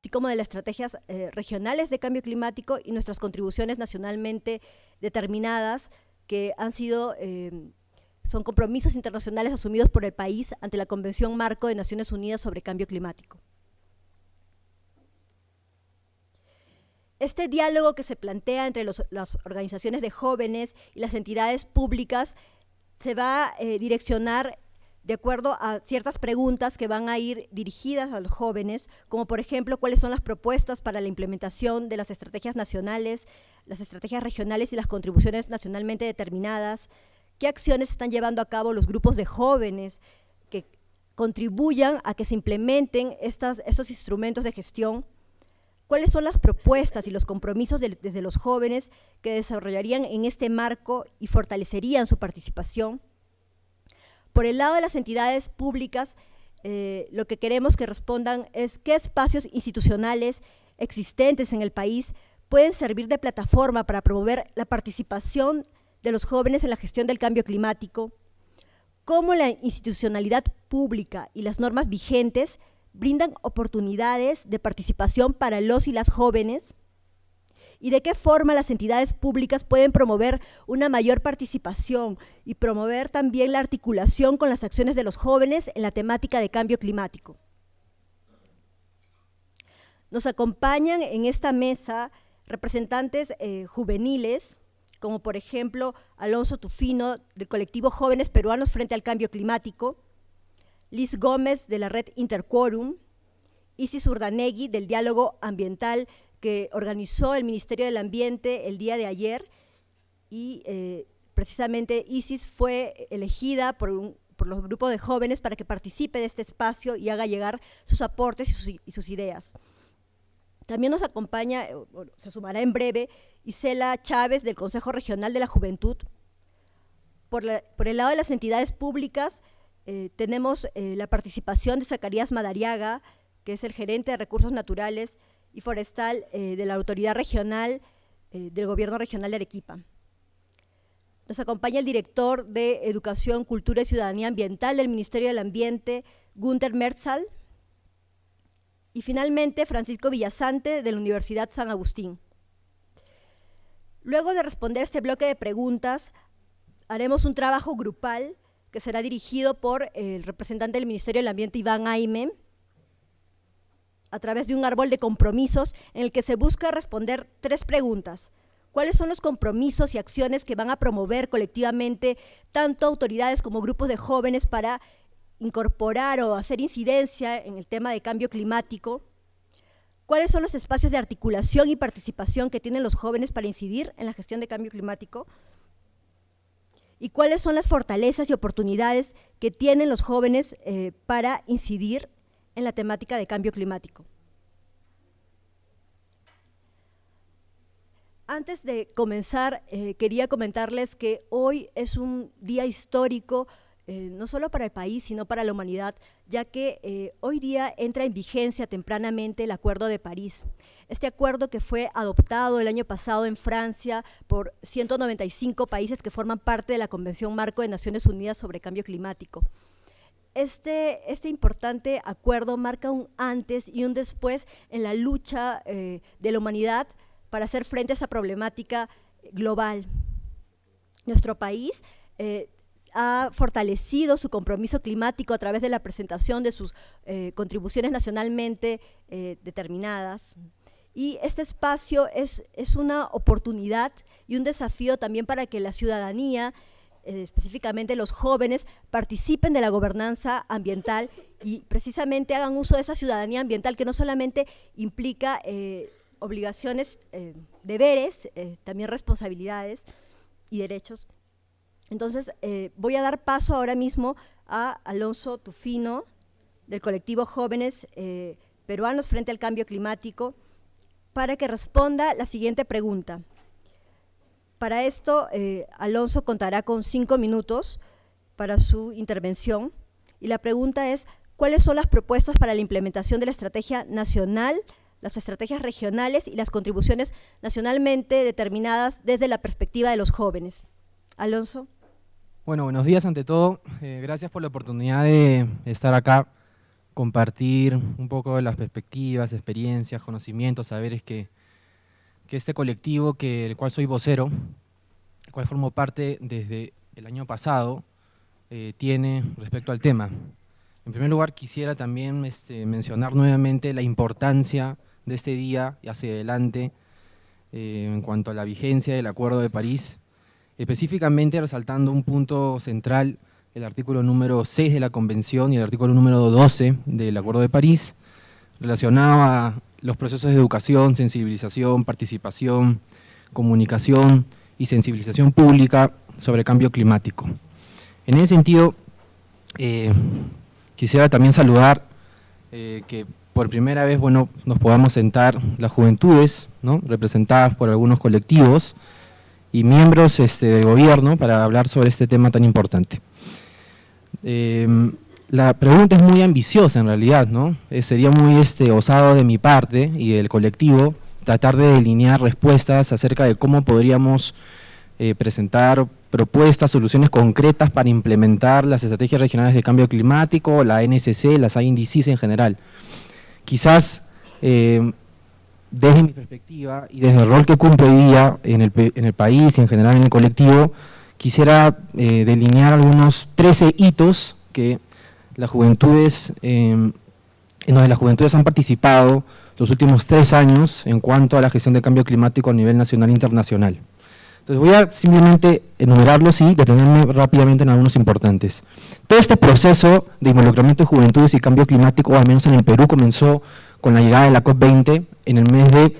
así como de las estrategias regionales de cambio climático y nuestras contribuciones nacionalmente determinadas que han sido, son compromisos internacionales asumidos por el país ante la Convención Marco de Naciones Unidas sobre Cambio Climático. Este diálogo que se plantea entre las organizaciones de jóvenes y las entidades públicas se va a direccionar de acuerdo a ciertas preguntas que van a ir dirigidas a los jóvenes, como por ejemplo, cuáles son las propuestas para la implementación de las estrategias nacionales, las estrategias regionales y las contribuciones nacionalmente determinadas, qué acciones están llevando a cabo los grupos de jóvenes que contribuyan a que se implementen estos instrumentos de gestión, cuáles son las propuestas y los compromisos desde los jóvenes que desarrollarían en este marco y fortalecerían su participación. Por el lado de las entidades públicas, lo que queremos que respondan es qué espacios institucionales existentes en el país pueden servir de plataforma para promover la participación de los jóvenes en la gestión del cambio climático, cómo la institucionalidad pública y las normas vigentes brindan oportunidades de participación para los y las jóvenes, y de qué forma las entidades públicas pueden promover una mayor participación y promover también la articulación con las acciones de los jóvenes en la temática de cambio climático. Nos acompañan en esta mesa representantes juveniles, como por ejemplo Alonso Tufino, del colectivo Jóvenes Peruanos Frente al Cambio Climático, Liz Gómez, de la red Interquorum, Isis Urdanegui, del Diálogo Ambiental que organizó el Ministerio del Ambiente el día de ayer, y precisamente Isis fue elegida por los grupos de jóvenes para que participe de este espacio y haga llegar sus aportes y sus ideas. También nos acompaña, se sumará en breve, Isela Chávez, del Consejo Regional de la Juventud. Por el lado de las entidades públicas, tenemos la participación de Zacarías Madariaga, que es el gerente de Recursos Naturales y Forestal de la Autoridad Regional del Gobierno Regional de Arequipa. Nos acompaña el director de Educación, Cultura y Ciudadanía Ambiental del Ministerio del Ambiente, Gunther Merzal. Y finalmente, Francisco Villasante, de la Universidad San Agustín. Luego de responder este bloque de preguntas, haremos un trabajo grupal que será dirigido por el representante del Ministerio del Ambiente, Iván Aime, a través de un árbol de compromisos en el que se busca responder 3 preguntas. ¿Cuáles son los compromisos y acciones que van a promover colectivamente tanto autoridades como grupos de jóvenes para incorporar o hacer incidencia en el tema de cambio climático? ¿Cuáles son los espacios de articulación y participación que tienen los jóvenes para incidir en la gestión de cambio climático? ¿Y cuáles son las fortalezas y oportunidades que tienen los jóvenes para incidir en la temática de cambio climático? Antes de comenzar, quería comentarles que hoy es un día histórico, no solo para el país, sino para la humanidad, ya que hoy día entra en vigencia tempranamente el Acuerdo de París. Este acuerdo que fue adoptado el año pasado en Francia por 195 países que forman parte de la Convención Marco de Naciones Unidas sobre Cambio Climático. Este importante acuerdo marca un antes y un después en la lucha de la humanidad para hacer frente a esa problemática global. Nuestro país ha fortalecido su compromiso climático a través de la presentación de sus contribuciones nacionalmente determinadas. Y este espacio es una oportunidad y un desafío también para que la ciudadanía, específicamente los jóvenes, participen de la gobernanza ambiental y precisamente hagan uso de esa ciudadanía ambiental que no solamente implica obligaciones, deberes, también responsabilidades y derechos. Entonces, voy a dar paso ahora mismo a Alonso Tufino, del colectivo Jóvenes Peruanos Frente al Cambio Climático, para que responda la siguiente pregunta. Para esto, Alonso contará con 5 minutos para su intervención, y la pregunta es: ¿cuáles son las propuestas para la implementación de la estrategia nacional, las estrategias regionales y las contribuciones nacionalmente determinadas desde la perspectiva de los jóvenes? Alonso. Bueno, buenos días ante todo. Gracias por la oportunidad de estar acá compartir un poco de las perspectivas, experiencias, conocimientos, saberes que este colectivo, el cual soy vocero, el cual formo parte desde el año pasado, tiene respecto al tema. En primer lugar, quisiera también mencionar nuevamente la importancia de este día y hacia adelante en cuanto a la vigencia del Acuerdo de París, específicamente resaltando un punto central, el artículo número 6 de la Convención y el artículo número 12 del Acuerdo de París, relacionado a los procesos de educación, sensibilización, participación, comunicación y sensibilización pública sobre cambio climático. En ese sentido, quisiera también saludar que por primera vez nos podamos sentar las juventudes, ¿no?, representadas por algunos colectivos y miembros del gobierno para hablar sobre este tema tan importante. La pregunta es muy ambiciosa en realidad, ¿no? Sería muy osado de mi parte y del colectivo tratar de delinear respuestas acerca de cómo podríamos presentar propuestas, soluciones concretas para implementar las estrategias regionales de cambio climático, la NCC, las INDCs en general. Quizás desde mi perspectiva y desde el rol que cumplo hoy día en el país y en general en el colectivo, quisiera delinear algunos 13 hitos que las juventudes, en donde las juventudes han participado los últimos 3 años en cuanto a la gestión de cambio climático a nivel nacional e internacional. Entonces voy a simplemente enumerarlos y detenerme rápidamente en algunos importantes. Todo este proceso de involucramiento de juventudes y cambio climático, al menos en el Perú, comenzó con la llegada de la COP20 en el mes de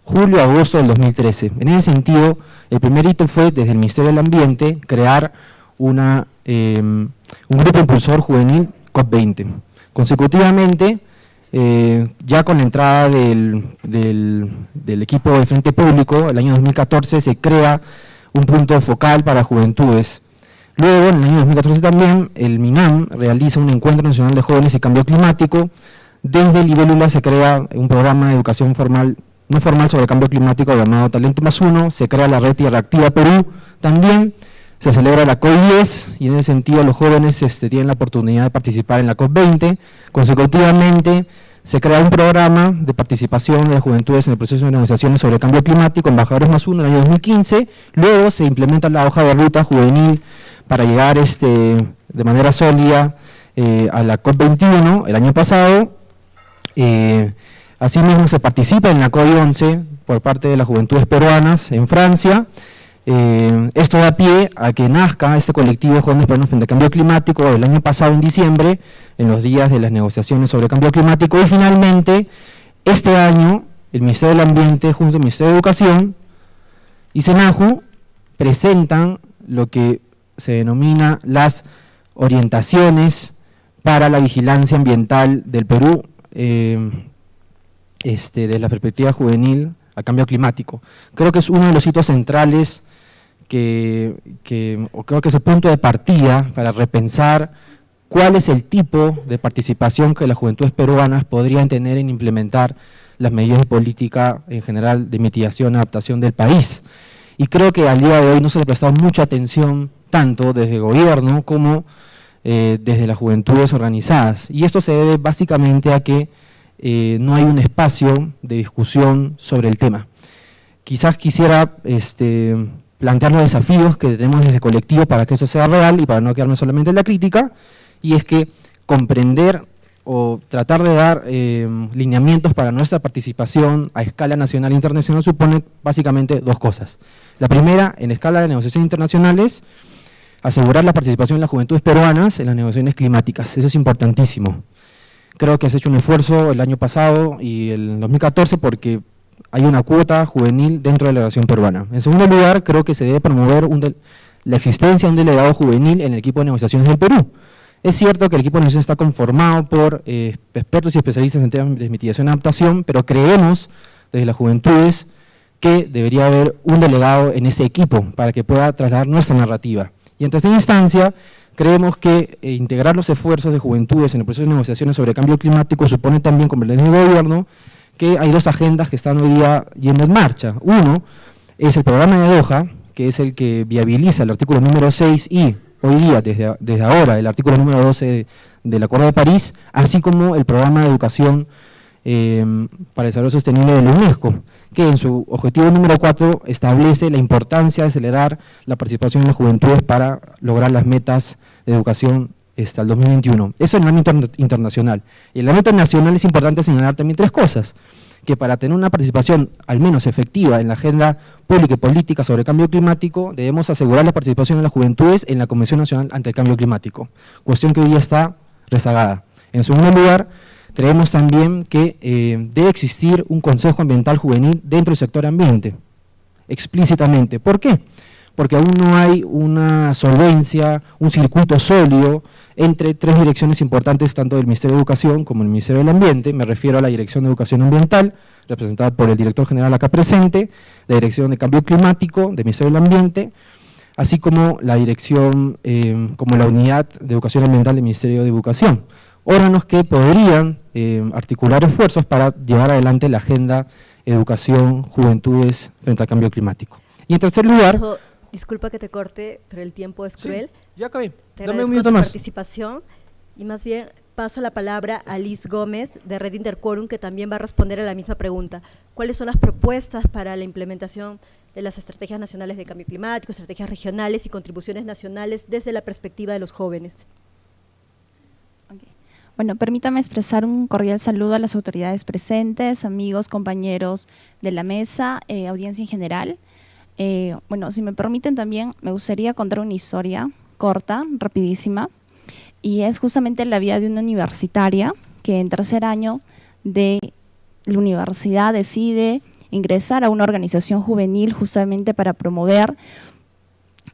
julio-agosto del 2013. En ese sentido, el primer hito fue, desde el Ministerio del Ambiente, crear un grupo impulsor juvenil COP20. Consecutivamente, ya con la entrada del equipo de Frente Público, el año 2014 se crea un punto focal para juventudes. Luego, en el año 2014 también, el MINAM realiza un encuentro nacional de jóvenes y cambio climático. Desde Libélula se crea un programa de educación no formal sobre cambio climático llamado Talento +1, se crea la Red Tierra Activa Perú también, se celebra la COP10 y en ese sentido los jóvenes tienen la oportunidad de participar en la COP20. Consecutivamente se crea un programa de participación de las juventudes en el proceso de negociaciones sobre cambio climático, Embajadores +1 en el año 2015, luego se implementa la hoja de ruta juvenil para llegar de manera sólida a la COP21 el año pasado. Asimismo se participa en la COP11 por parte de las juventudes peruanas en Francia. Esto da pie a que nazca este colectivo de jóvenes peruanos frente al cambio climático el año pasado en diciembre, en los días de las negociaciones sobre cambio climático, y finalmente este año el Ministerio del Ambiente junto al Ministerio de Educación y SENAJU presentan lo que se denomina las orientaciones para la vigilancia ambiental del Perú desde la perspectiva juvenil al cambio climático. Creo que es uno de los hitos centrales o creo que es el punto de partida para repensar cuál es el tipo de participación que las juventudes peruanas podrían tener en implementar las medidas de política en general de mitigación y adaptación del país. Y creo que al día de hoy no se le ha prestado mucha atención tanto desde el gobierno como desde las juventudes organizadas. Y esto se debe básicamente a que no hay un espacio de discusión sobre el tema. Quizás quisiera plantear los desafíos que tenemos desde el colectivo para que eso sea real y para no quedarme solamente en la crítica, y es que comprender o tratar de dar lineamientos para nuestra participación a escala nacional e internacional supone básicamente 2 cosas. La primera, en escala de negociaciones internacionales, asegurar la participación de las juventudes peruanas en las negociaciones climáticas. Eso es importantísimo. Creo que has hecho un esfuerzo el año pasado y el 2014 porque hay una cuota juvenil dentro de la delegación peruana. En segundo lugar, creo que se debe promover la existencia de un delegado juvenil en el equipo de negociaciones del Perú. Es cierto que el equipo de negociación está conformado por expertos y especialistas en temas de mitigación y adaptación, pero creemos desde las juventudes que debería haber un delegado en ese equipo para que pueda trasladar nuestra narrativa. Y en tercera instancia, creemos que integrar los esfuerzos de juventudes en el proceso de negociaciones sobre cambio climático supone también, como les digo, el gobierno, que hay 2 agendas que están hoy día yendo en marcha. Uno es el programa de Doha, que es el que viabiliza el artículo número 6 y hoy día, desde ahora, el artículo número 12 del Acuerdo de París, así como el Programa de Educación para el Desarrollo Sostenible de la UNESCO, que en su objetivo número 4 establece la importancia de acelerar la participación en las juventudes para lograr las metas de educación al 2021. Eso en el ámbito internacional. Y en el ámbito nacional es importante señalar también 3 cosas, que para tener una participación al menos efectiva en la agenda pública y política sobre el cambio climático, debemos asegurar la participación de las juventudes en la Convención Nacional ante el Cambio Climático, cuestión que hoy día está rezagada. En segundo lugar, creemos también que debe existir un Consejo Ambiental Juvenil dentro del sector ambiente, explícitamente. ¿Por qué? Porque aún no hay una solvencia, un circuito sólido entre 3 direcciones importantes, tanto del Ministerio de Educación como el Ministerio del Ambiente. Me refiero a la Dirección de Educación Ambiental, representada por el director general acá presente, la Dirección de Cambio Climático del Ministerio del Ambiente, así como la dirección, como la Unidad de Educación Ambiental del Ministerio de Educación. Órganos que podrían articular esfuerzos para llevar adelante la agenda educación, juventudes frente al cambio climático. Y en tercer lugar… Disculpa que te corte, pero el tiempo es cruel. Sí, ya acabé. Te Dame un agradezco minuto tu más. participación y más bien paso la palabra a Liz Gómez de Red Interquorum, que también va a responder a la misma pregunta. ¿Cuáles son las propuestas para la implementación de las estrategias nacionales de cambio climático, estrategias regionales y contribuciones nacionales desde la perspectiva de los jóvenes? Okay. Bueno, permítame expresar un cordial saludo a las autoridades presentes, amigos, compañeros de la mesa, audiencia en general. Bueno, si me permiten también, me gustaría contar una historia corta, rapidísima, y es justamente la vida de una universitaria que en tercer año de la universidad decide ingresar a una organización juvenil justamente para promover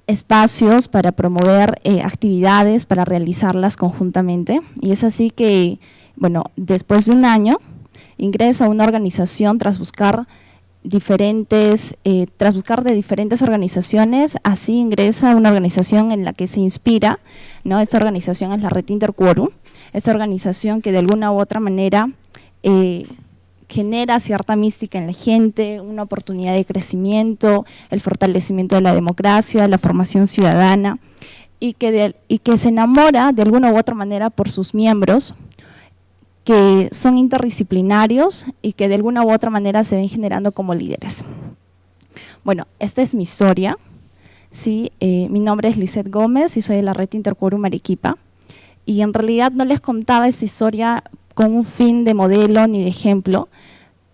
espacios, para promover actividades, para realizarlas conjuntamente. Y es así que, bueno, después de un año ingresa a una organización tras buscar de diferentes organizaciones, así ingresa a una organización en la que se inspira, ¿no? Esta organización es la Red Interquorum, esta organización que de alguna u otra manera genera cierta mística en la gente, una oportunidad de crecimiento, el fortalecimiento de la democracia, la formación ciudadana, y que se enamora de alguna u otra manera por sus miembros, que son interdisciplinarios y que de alguna u otra manera se ven generando como líderes. Bueno, esta es mi historia, ¿sí? Mi nombre es Lizeth Gómez y soy de la Red Interquorum Arequipa, y en realidad no les contaba esta historia con un fin de modelo ni de ejemplo,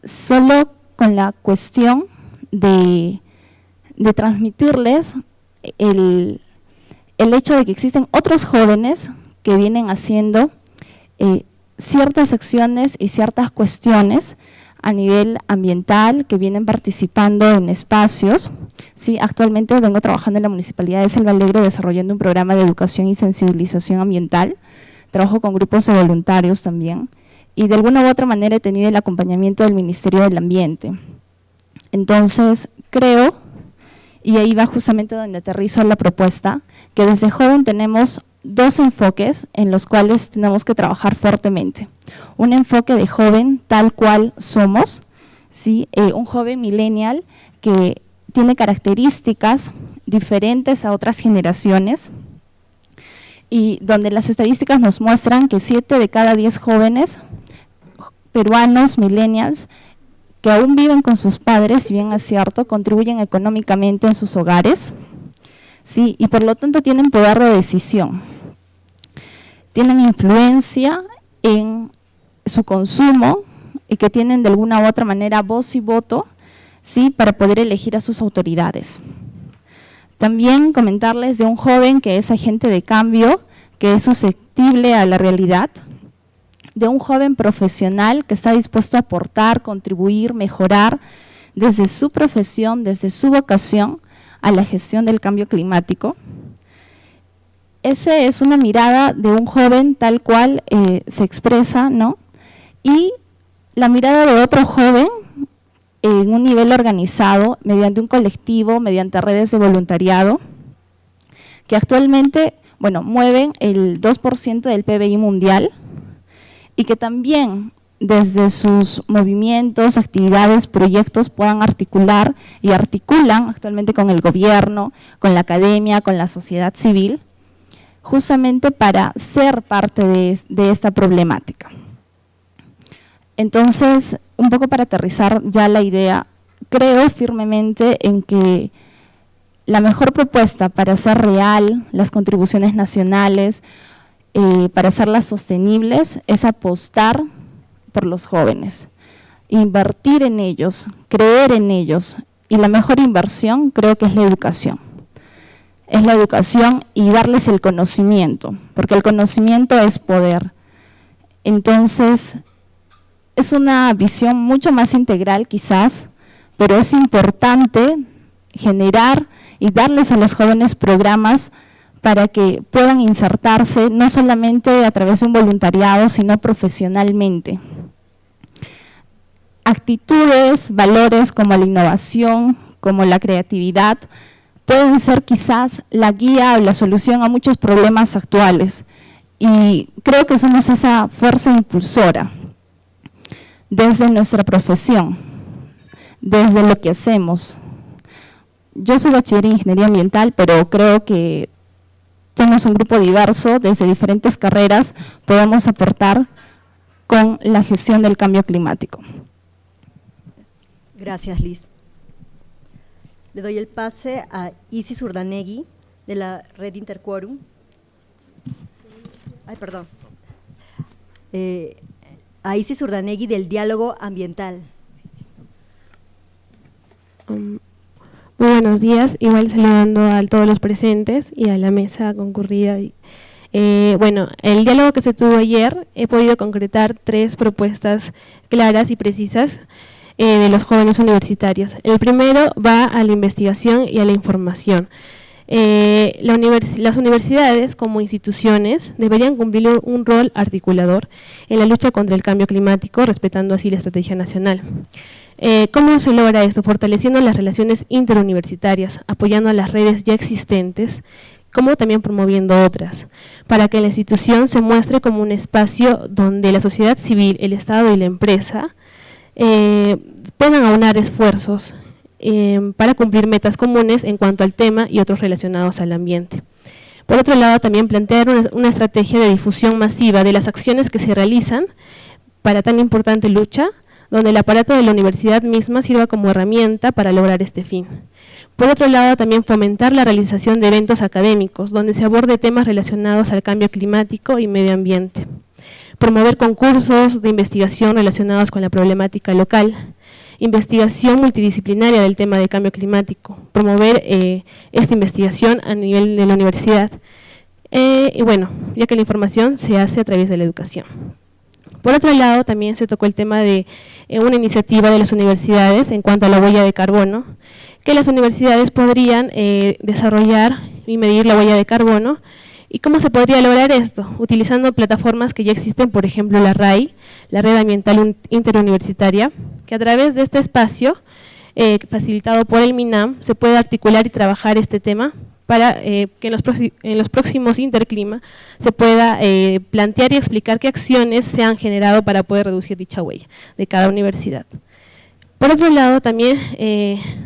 solo con la cuestión de transmitirles el hecho de que existen otros jóvenes que vienen haciendo ciertas acciones y ciertas cuestiones a nivel ambiental, que vienen participando en espacios. Sí, actualmente vengo trabajando en la Municipalidad de Selva Alegre desarrollando un programa de educación y sensibilización ambiental, trabajo con grupos de voluntarios también, y de alguna u otra manera he tenido el acompañamiento del Ministerio del Ambiente. Entonces, creo, y ahí va justamente donde aterrizo la propuesta, que desde joven tenemos 2 enfoques en los cuales tenemos que trabajar fuertemente. Un enfoque de joven tal cual somos, ¿sí? Un joven millennial que tiene características diferentes a otras generaciones y donde las estadísticas nos muestran que 7 de cada 10 jóvenes peruanos, millennials, que aún viven con sus padres, si bien es cierto, contribuyen económicamente en sus hogares, ¿sí? Y por lo tanto tienen poder de decisión, tienen influencia en su consumo y que tienen de alguna u otra manera voz y voto, ¿sí? Para poder elegir a sus autoridades. También comentarles de un joven que es agente de cambio, que es susceptible a la realidad, de un joven profesional que está dispuesto a aportar, contribuir, mejorar desde su profesión, desde su vocación a la gestión del cambio climático. Esa es una mirada de un joven tal cual se expresa, ¿no? Y la mirada de otro joven en un nivel organizado, mediante un colectivo, mediante redes de voluntariado, que actualmente, bueno, mueven el 2% del PBI mundial y que también desde sus movimientos, actividades, proyectos puedan articular y articulan actualmente con el gobierno, con la academia, con la sociedad civil, justamente para ser parte de esta problemática. Entonces, un poco para aterrizar ya la idea, creo firmemente en que la mejor propuesta para hacer real las contribuciones nacionales, para hacerlas sostenibles, es apostar por los jóvenes, invertir en ellos, creer en ellos, y la mejor inversión creo que es la educación. Es la educación y darles el conocimiento, porque el conocimiento es poder. Entonces, es una visión mucho más integral quizás, pero es importante generar y darles a los jóvenes programas para que puedan insertarse no solamente a través de un voluntariado, sino profesionalmente. Actitudes, valores como la innovación, como la creatividad, pueden ser quizás la guía o la solución a muchos problemas actuales. Y creo que somos esa fuerza impulsora desde nuestra profesión, desde lo que hacemos. Yo soy bachiller en Ingeniería Ambiental, pero creo que somos un grupo diverso, desde diferentes carreras podemos aportar con la gestión del cambio climático. Gracias, Liz. Le doy el pase a Isis Urdanegui, de la Red Interquorum. Ay, perdón. A Isis Urdanegui, del Diálogo Ambiental. Muy buenos días, igual saludando a todos los presentes y a la mesa concurrida. Bueno, el diálogo que se tuvo ayer, he podido concretar 3 propuestas claras y precisas de los jóvenes universitarios. El primero va a la investigación y a la información. Las universidades como instituciones deberían cumplir un rol articulador en la lucha contra el cambio climático, respetando así la estrategia nacional. ¿Cómo se logra esto? Fortaleciendo las relaciones interuniversitarias, apoyando a las redes ya existentes, como también promoviendo otras, para que la institución se muestre como un espacio donde la sociedad civil, el Estado y la empresa puedan aunar esfuerzos para cumplir metas comunes en cuanto al tema y otros relacionados al ambiente. Por otro lado, también plantear una estrategia de difusión masiva de las acciones que se realizan para tan importante lucha, donde el aparato de la universidad misma sirva como herramienta para lograr este fin. Por otro lado, también fomentar la realización de eventos académicos, donde se aborde temas relacionados al cambio climático y medio ambiente. Promover concursos de investigación relacionados con la problemática local, investigación multidisciplinaria del tema de cambio climático, promover esta investigación a nivel de la universidad. Y bueno, ya que la información se hace a través de la educación. Por otro lado, también se tocó el tema de una iniciativa de las universidades en cuanto a la huella de carbono, que las universidades podrían desarrollar y medir la huella de carbono. ¿Y cómo se podría lograr esto? Utilizando plataformas que ya existen, por ejemplo la RAI, la Red Ambiental Interuniversitaria, que a través de este espacio, facilitado por el MINAM, se puede articular y trabajar este tema para que en los próximos Interclima se pueda plantear y explicar qué acciones se han generado para poder reducir dicha huella de cada universidad. Por otro lado, también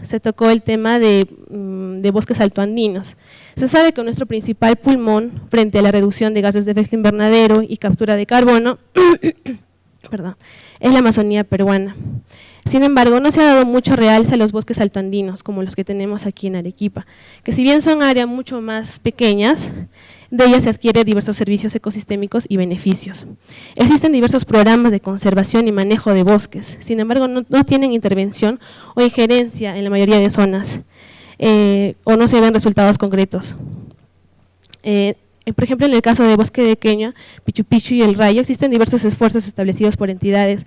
se tocó el tema de bosques altoandinos. Se sabe que nuestro principal pulmón frente a la reducción de gases de efecto invernadero y captura de carbono perdón, es la Amazonía peruana. Sin embargo, no se ha dado mucho realce a los bosques altoandinos, como los que tenemos aquí en Arequipa, que si bien son áreas mucho más pequeñas, de ellas se adquieren diversos servicios ecosistémicos y beneficios. Existen diversos programas de conservación y manejo de bosques, sin embargo, no tienen intervención o injerencia en la mayoría de zonas, o no se ven resultados concretos. Por ejemplo, en el caso de Bosque de Queña, Pichu Pichu y El Rayo, existen diversos esfuerzos establecidos por entidades,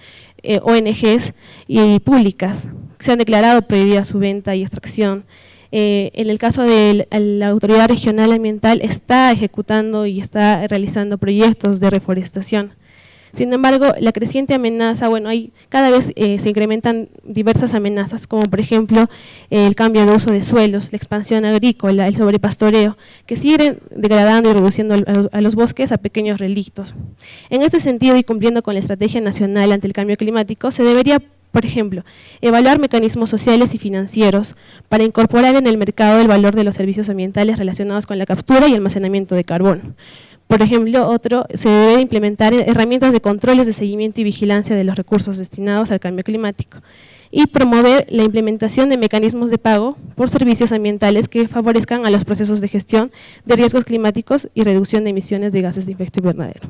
ONGs y públicas, que se han declarado prohibida su venta y extracción. En el caso de la Autoridad Regional Ambiental, está ejecutando y está realizando proyectos de reforestación. Sin embargo, la creciente amenaza, bueno, cada vez se incrementan diversas amenazas, como por ejemplo el cambio de uso de suelos, la expansión agrícola, el sobrepastoreo, que siguen degradando y reduciendo a los bosques a pequeños relictos. En este sentido, y cumpliendo con la estrategia nacional ante el cambio climático, se debería Por ejemplo, evaluar mecanismos sociales y financieros para incorporar en el mercado el valor de los servicios ambientales relacionados con la captura y almacenamiento de carbono. Por ejemplo, se debe implementar herramientas de controles de seguimiento y vigilancia de los recursos destinados al cambio climático y promover la implementación de mecanismos de pago por servicios ambientales que favorezcan a los procesos de gestión de riesgos climáticos y reducción de emisiones de gases de efecto invernadero.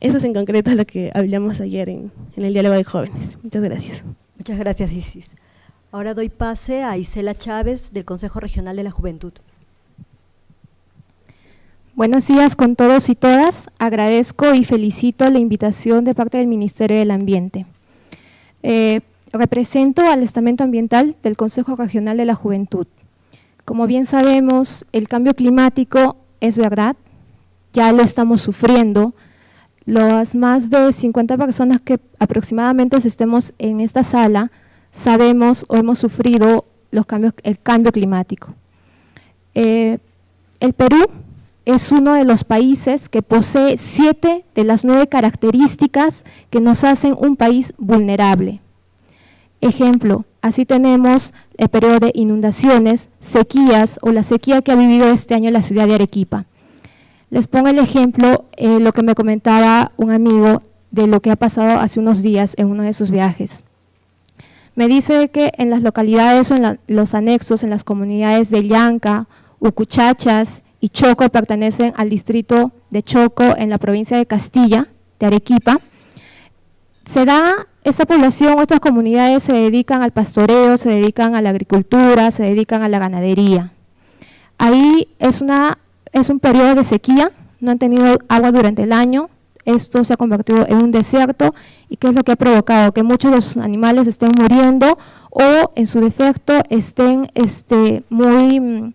Eso es en concreto lo que hablamos ayer en el diálogo de jóvenes. Muchas gracias. Muchas gracias, Isis. Ahora doy pase a Isela Chávez, del Consejo Regional de la Juventud. Buenos días con todos y todas. Agradezco y felicito la invitación de parte del Ministerio del Ambiente. Represento al estamento ambiental del Consejo Regional de la Juventud. Como bien sabemos, el cambio climático es verdad, ya lo estamos sufriendo. Las más de 50 personas que aproximadamente estemos en esta sala sabemos o hemos sufrido el cambio climático. El Perú es uno de los países que posee 7 de las 9 características que nos hacen un país vulnerable. Ejemplo, así tenemos el periodo de inundaciones, sequías o la sequía que ha vivido este año la ciudad de Arequipa. Les pongo el ejemplo, lo que me comentaba un amigo de lo que ha pasado hace unos días en uno de sus viajes. Me dice que en las localidades o en los anexos, en las comunidades de Llanca, Ucuchachas y Choco, pertenecen al distrito de Choco en la provincia de Castilla, de Arequipa. Esta población o estas comunidades se dedican al pastoreo, se dedican a la agricultura, se dedican a la ganadería. Ahí es un periodo de sequía, no han tenido agua durante el año, esto se ha convertido en un desierto y ¿qué es lo que ha provocado? Que muchos de los animales estén muriendo o en su defecto estén muy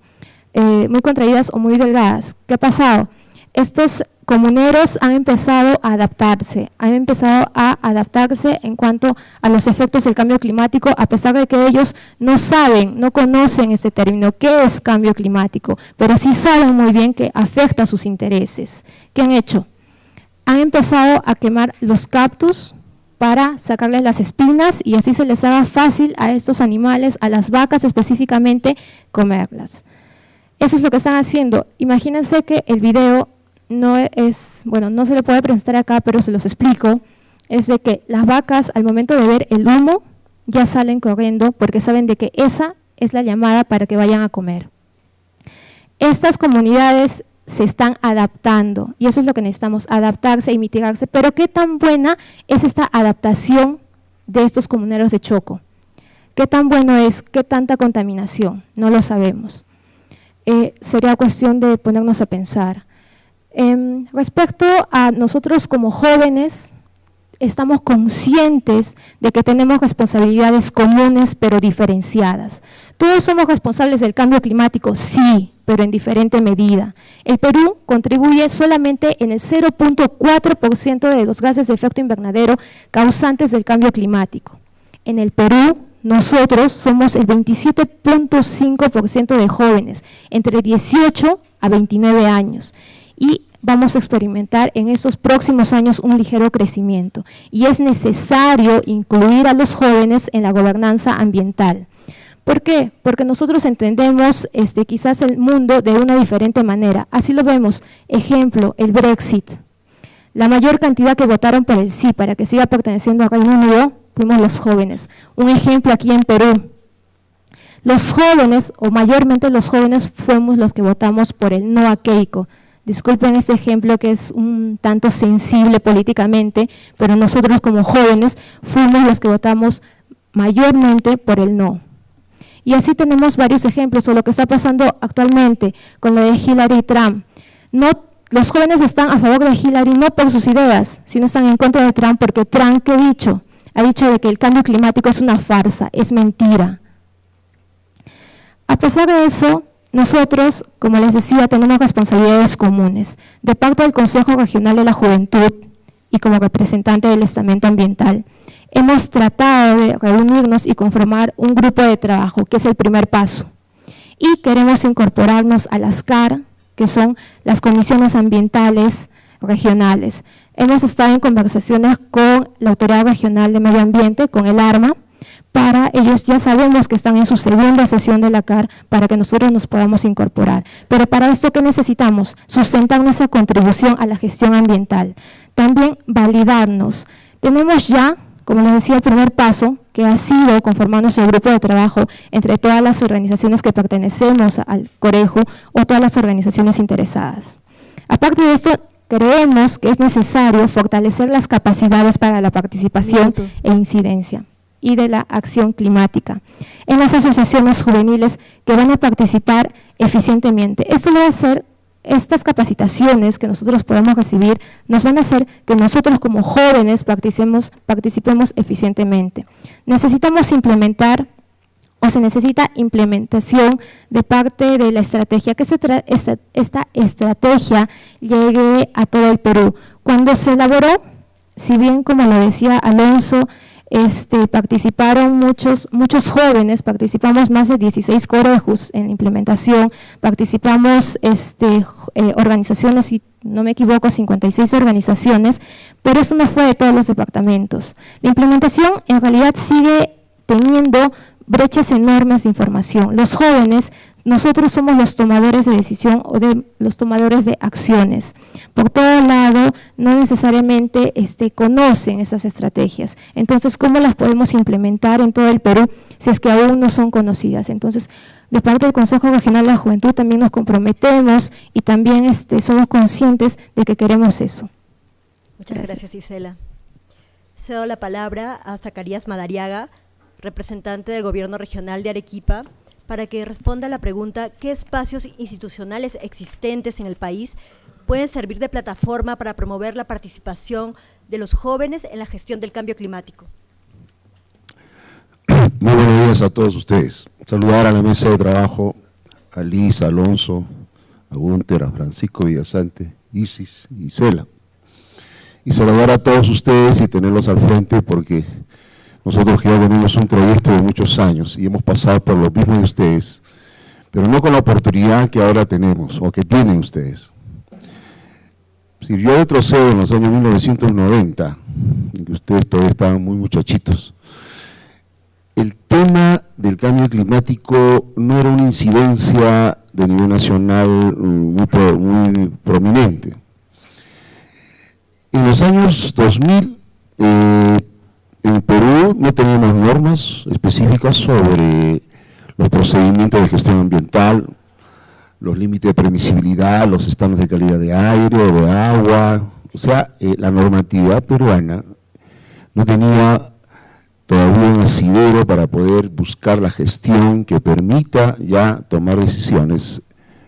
contraídas o muy delgadas. ¿Qué ha pasado? Estos comuneros han empezado a adaptarse en cuanto a los efectos del cambio climático, a pesar de que ellos no conocen este término, qué es cambio climático, pero sí saben muy bien que afecta a sus intereses. ¿Qué han hecho? Han empezado a quemar los cactus para sacarles las espinas y así se les haga fácil a estos animales, a las vacas específicamente, comerlas. Eso es lo que están haciendo. Imagínense que el video no se le puede presentar acá, pero se los explico, es de que las vacas al momento de ver el humo ya salen corriendo porque saben de que esa es la llamada para que vayan a comer. Estas comunidades se están adaptando y eso es lo que necesitamos, adaptarse y mitigarse, pero ¿qué tan buena es esta adaptación de estos comuneros de Choco? ¿Qué tan bueno es? ¿Qué tanta contaminación? No lo sabemos. Sería cuestión de ponernos a pensar. Respecto a nosotros como jóvenes, estamos conscientes de que tenemos responsabilidades comunes pero diferenciadas. Todos somos responsables del cambio climático, sí, pero en diferente medida. El Perú contribuye solamente en el 0.4% de los gases de efecto invernadero causantes del cambio climático. En el Perú, nosotros somos el 27.5% de jóvenes, entre 18 a 29 años. Y vamos a experimentar en estos próximos años un ligero crecimiento. Y es necesario incluir a los jóvenes en la gobernanza ambiental. ¿Por qué? Porque nosotros entendemos quizás el mundo de una diferente manera. Así lo vemos. Ejemplo, el Brexit. La mayor cantidad que votaron por el sí para que siga perteneciendo a Reino Unido fuimos los jóvenes. Un ejemplo aquí en Perú. Los jóvenes, o mayormente los jóvenes, fuimos los que votamos por el no a Keiko. Disculpen este ejemplo que es un tanto sensible políticamente, pero nosotros como jóvenes fuimos los que votamos mayormente por el no. Y así tenemos varios ejemplos, o lo que está pasando actualmente con lo de Hillary y Trump. Los jóvenes están a favor de Hillary no por sus ideas, sino están en contra de Trump porque Trump, ¿qué ha dicho? Ha dicho de que el cambio climático es una farsa, es mentira. A pesar de eso, nosotros, como les decía, tenemos responsabilidades comunes. De parte del Consejo Regional de la Juventud y como representante del estamento ambiental, hemos tratado de reunirnos y conformar un grupo de trabajo, que es el primer paso. Y queremos incorporarnos a las CAR, que son las comisiones ambientales regionales. Hemos estado en conversaciones con la Autoridad Regional de Medio Ambiente, con el ARMA, para ellos ya sabemos que están en su segunda sesión de la CAR para que nosotros nos podamos incorporar. Pero para esto, ¿qué necesitamos? Sustentar nuestra contribución a la gestión ambiental. También validarnos. Tenemos ya, como les decía, el primer paso, que ha sido conformar nuestro grupo de trabajo entre todas las organizaciones que pertenecemos al Coreju o todas las organizaciones interesadas. Aparte de esto, creemos que es necesario fortalecer las capacidades para la participación e incidencia y de la acción climática en las asociaciones juveniles que van a participar eficientemente. Esto va a hacer, estas capacitaciones que nosotros podemos recibir, nos van a hacer que nosotros como jóvenes participemos eficientemente. Necesitamos implementar, o se necesita implementación de parte de la estrategia, que esta estrategia llegue a todo el Perú. Cuando se elaboró, si bien como lo decía Alonso, participaron muchos jóvenes, participamos más de 16 corejus en la implementación, participamos organizaciones, si no me equivoco, 56 organizaciones, pero eso no fue de todos los departamentos. La implementación en realidad sigue teniendo brechas enormes de información. Los jóvenes, nosotros somos los tomadores de decisión o los tomadores de acciones. Por todo lado, no necesariamente conocen esas estrategias. Entonces, ¿cómo las podemos implementar en todo el Perú si es que aún no son conocidas? Entonces, de parte del Consejo Regional de la Juventud también nos comprometemos y también somos conscientes de que queremos eso. Muchas gracias, Isela. Cedo la palabra a Zacarías Madariaga, representante del Gobierno Regional de Arequipa, para que responda a la pregunta: ¿qué espacios institucionales existentes en el país pueden servir de plataforma para promover la participación de los jóvenes en la gestión del cambio climático? Muy buenos días a todos ustedes. Saludar a la mesa de trabajo, a Liz, a Alonso, a Gunter, a Francisco Villasante, Isis y Isela. Y saludar a todos ustedes y tenerlos al frente, porque nosotros ya tenemos un trayecto de muchos años y hemos pasado por lo mismo de ustedes, pero no con la oportunidad que ahora tenemos o que tienen ustedes. Si yo retrocedo en los años 1990, en que ustedes todavía estaban muy muchachitos, el tema del cambio climático no era una incidencia de nivel nacional muy prominente. En los años 2000, en Perú no teníamos normas específicas sobre los procedimientos de gestión ambiental, los límites de permisibilidad, los estándares de calidad de aire o de agua. O sea, la normatividad peruana no tenía todavía un asidero para poder buscar la gestión que permita ya tomar decisiones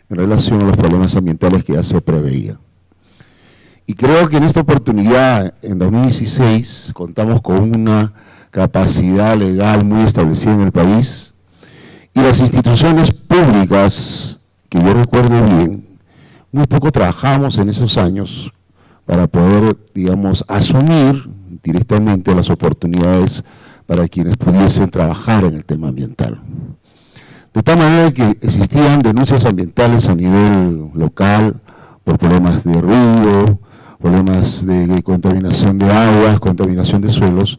en relación a los problemas ambientales que ya se preveía. Y creo que en esta oportunidad, en 2016, contamos con una capacidad legal muy establecida en el país y las instituciones públicas, que yo recuerdo bien, muy poco trabajamos en esos años para poder, digamos, asumir directamente las oportunidades para quienes pudiesen trabajar en el tema ambiental. De tal manera que existían denuncias ambientales a nivel local por problemas de ruido, problemas de contaminación de aguas, contaminación de suelos,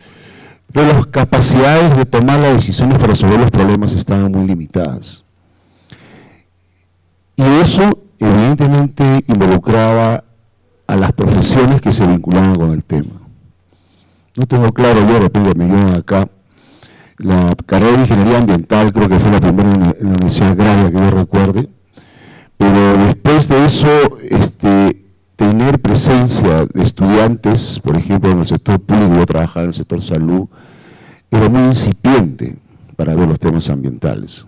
pero las capacidades de tomar las decisiones para resolver los problemas estaban muy limitadas. Y eso evidentemente involucraba a las profesiones que se vinculaban con el tema. No tengo claro, yo de repente me llevan acá, la carrera de Ingeniería Ambiental creo que fue la primera en la Universidad Agraria que yo recuerde, pero después de eso, tener presencia de estudiantes, por ejemplo, en el sector público, yo trabajaba en el sector salud, era muy incipiente para ver los temas ambientales.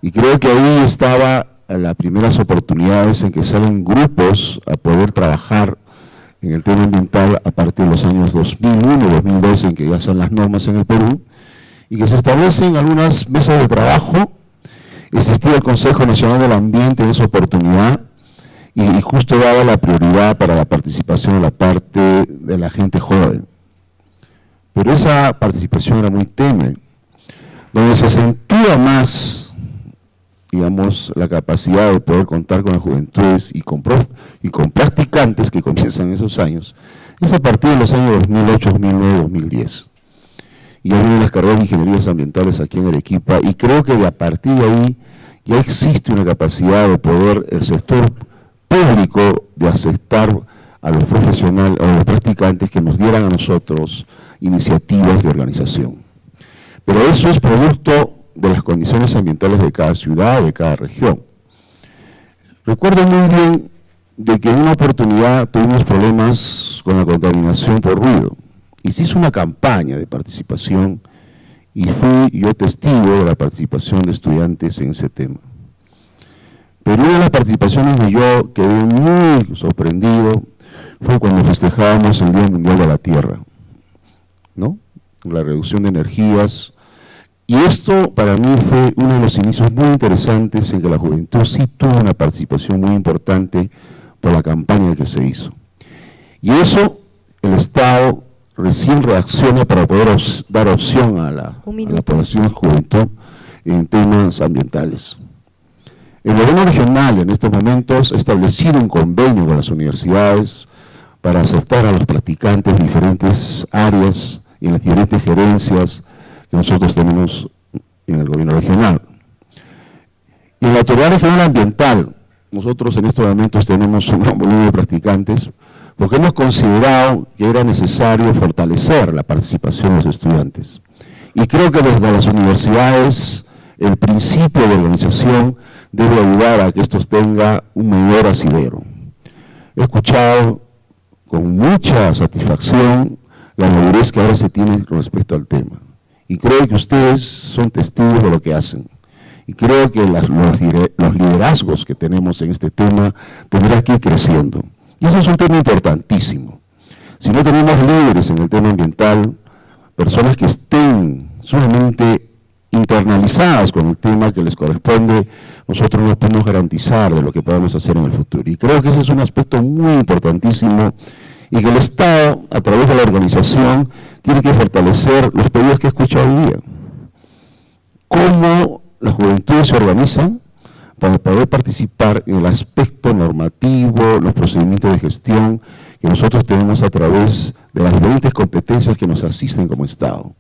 Y creo que ahí estaba las primeras oportunidades en que salen grupos a poder trabajar en el tema ambiental a partir de los años 2001, 2012, en que ya son las normas en el Perú, y que se establecen algunas mesas de trabajo. Existía el Consejo Nacional del Ambiente en esa oportunidad, y justo daba la prioridad para la participación de la parte de la gente joven. Pero esa participación era muy tenue. Donde se acentúa más digamos, la capacidad de poder contar con las juventudes y con practicantes que comienzan esos años, es a partir de los años 2008, 2009, 2010. Y ya vienen las carreras de ingenierías ambientales aquí en Arequipa, y creo que a partir de ahí ya existe una capacidad de poder el sector público de aceptar a los profesionales, a los practicantes que nos dieran a nosotros iniciativas de organización. Pero eso es producto de las condiciones ambientales de cada ciudad, de cada región. Recuerdo muy bien de que en una oportunidad tuvimos problemas con la contaminación por ruido, y se hizo una campaña de participación, y fui yo testigo de la participación de estudiantes en ese tema. Pero una de las participaciones de yo quedé muy sorprendido fue cuando festejábamos el Día Mundial de la Tierra, ¿no? La reducción de energías. Y esto para mí fue uno de los inicios muy interesantes en que la juventud sí tuvo una participación muy importante por la campaña que se hizo. Y eso el Estado recién reacciona para poder dar opción a la población de juventud en temas ambientales. El gobierno regional en estos momentos ha establecido un convenio con las universidades para aceptar a los practicantes de diferentes áreas y en las diferentes gerencias que nosotros tenemos en el gobierno regional. Y en la Autoridad Regional Ambiental, nosotros en estos momentos tenemos un gran volumen de practicantes porque hemos considerado que era necesario fortalecer la participación de los estudiantes. Y creo que desde las universidades el principio de organización debe ayudar a que esto tenga un mayor asidero. He escuchado con mucha satisfacción la madurez que ahora se tiene con respecto al tema. Y creo que ustedes son testigos de lo que hacen. Y creo que los liderazgos que tenemos en este tema tendrán que ir creciendo. Y ese es un tema importantísimo. Si no tenemos líderes en el tema ambiental, personas que estén sumamente internalizadas con el tema que les corresponde, nosotros no podemos garantizar de lo que podamos hacer en el futuro. Y creo que ese es un aspecto muy importantísimo y que el Estado, a través de la organización, tiene que fortalecer los pedidos que he escuchado hoy día. Cómo las juventudes se organizan para poder participar en el aspecto normativo, los procedimientos de gestión que nosotros tenemos a través de las diferentes competencias que nos asisten como Estado.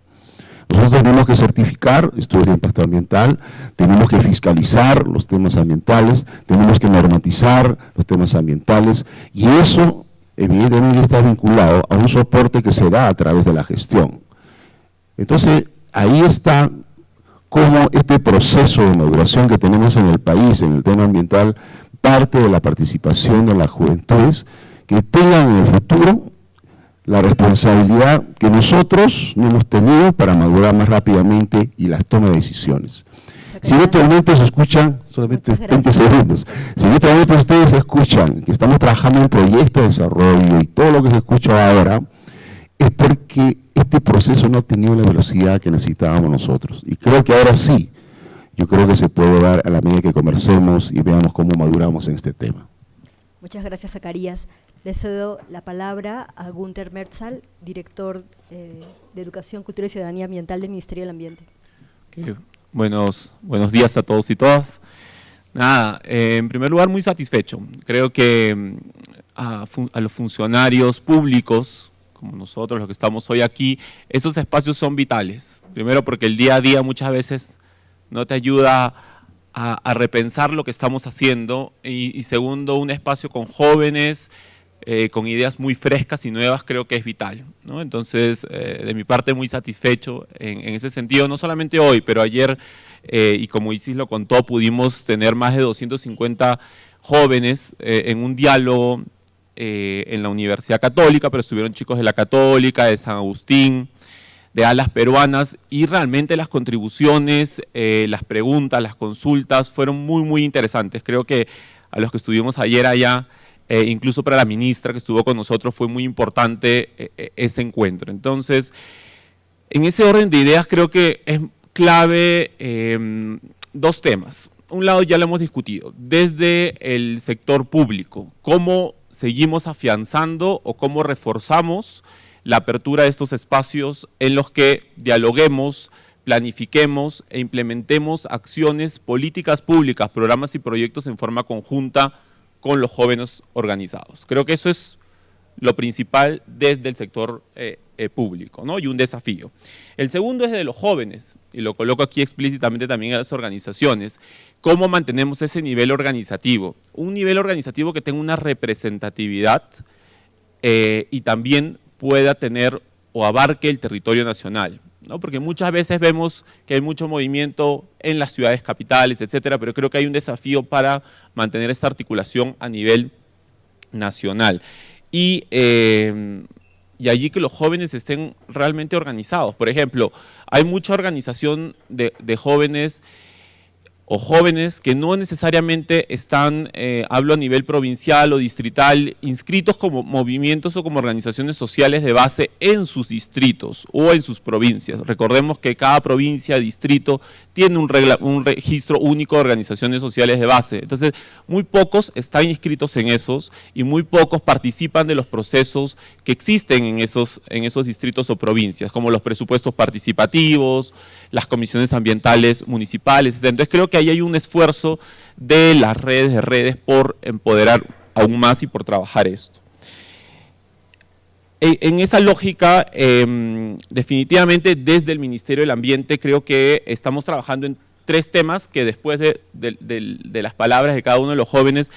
Nosotros tenemos que certificar estudios de impacto ambiental, tenemos que fiscalizar los temas ambientales, tenemos que normatizar los temas ambientales, y eso evidentemente está vinculado a un soporte que se da a través de la gestión. Entonces, ahí está cómo este proceso de maduración que tenemos en el país, en el tema ambiental, parte de la participación de las juventudes, que tengan en el futuro la responsabilidad que nosotros no hemos tenido para madurar más rápidamente y las tomas de decisiones. Si en este momento se escuchan, solamente 20 segundos, si en este momento ustedes escuchan que estamos trabajando en proyectos de desarrollo y todo lo que se escucha ahora, es porque este proceso no ha tenido la velocidad que necesitábamos nosotros. Y creo que ahora sí, yo creo que se puede dar a la medida que conversemos y veamos cómo maduramos en este tema. Muchas gracias, Zacarías. Le cedo la palabra a Gunther Merzal, director de Educación, Cultura y Ciudadanía Ambiental del Ministerio del Ambiente. Okay. Buenos días a todos y todas. Nada, en primer lugar, muy satisfecho. Creo que a los funcionarios públicos, como nosotros los que estamos hoy aquí, esos espacios son vitales. Primero porque el día a día muchas veces no te ayuda a repensar lo que estamos haciendo, y segundo, un espacio con jóvenes, con ideas muy frescas y nuevas, creo que es vital, ¿no? Entonces, de mi parte, muy satisfecho en ese sentido, no solamente hoy, pero ayer, y como Isis lo contó, pudimos tener más de 250 jóvenes en un diálogo en la Universidad Católica, pero estuvieron chicos de la Católica, de San Agustín, de Alas Peruanas, y realmente las contribuciones, las preguntas, las consultas fueron muy, muy interesantes. Creo que a los que estuvimos ayer allá, incluso para la ministra que estuvo con nosotros, fue muy importante ese encuentro. Entonces, en ese orden de ideas creo que es clave dos temas. Un lado ya lo hemos discutido, desde el sector público, cómo seguimos afianzando o cómo reforzamos la apertura de estos espacios en los que dialoguemos, planifiquemos e implementemos acciones, políticas públicas, programas y proyectos en forma conjunta con los jóvenes organizados. Creo que eso es lo principal desde el sector público, ¿no? Y un desafío. El segundo es de los jóvenes, y lo coloco aquí explícitamente también a las organizaciones. ¿Cómo mantenemos ese nivel organizativo? Un nivel organizativo que tenga una representatividad y también pueda tener o abarque el territorio nacional, ¿no? Porque muchas veces vemos que hay mucho movimiento en las ciudades capitales, etcétera, pero creo que hay un desafío para mantener esta articulación a nivel nacional. Y allí que los jóvenes estén realmente organizados. Por ejemplo, hay mucha organización de jóvenes o jóvenes que no necesariamente están, hablo a nivel provincial o distrital, inscritos como movimientos o como organizaciones sociales de base en sus distritos o en sus provincias. Recordemos que cada provincia, distrito, tiene un registro único de organizaciones sociales de base. Entonces, muy pocos están inscritos en esos y muy pocos participan de los procesos que existen en esos distritos o provincias, como los presupuestos participativos, las comisiones ambientales municipales, etc. Entonces, creo que ahí hay un esfuerzo de las redes por empoderar aún más y por trabajar esto. En esa lógica, definitivamente desde el Ministerio del Ambiente creo que estamos trabajando en 3 temas que después de las palabras de cada uno de los jóvenes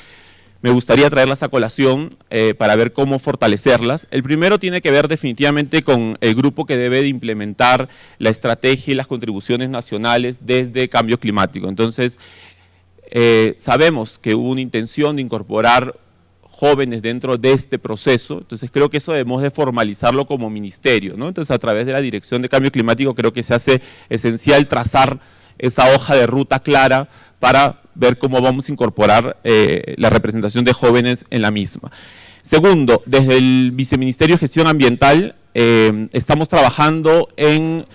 me gustaría traerlas a colación para ver cómo fortalecerlas. El primero tiene que ver definitivamente con el grupo que debe de implementar la estrategia y las contribuciones nacionales desde cambio climático. Entonces, sabemos que hubo una intención de incorporar jóvenes dentro de este proceso, entonces creo que eso debemos de formalizarlo como ministerio, ¿no? Entonces, a través de la Dirección de Cambio Climático creo que se hace esencial trazar esa hoja de ruta clara para ver cómo vamos a incorporar la representación de jóvenes en la misma. Segundo, desde el Viceministerio de Gestión Ambiental estamos trabajando en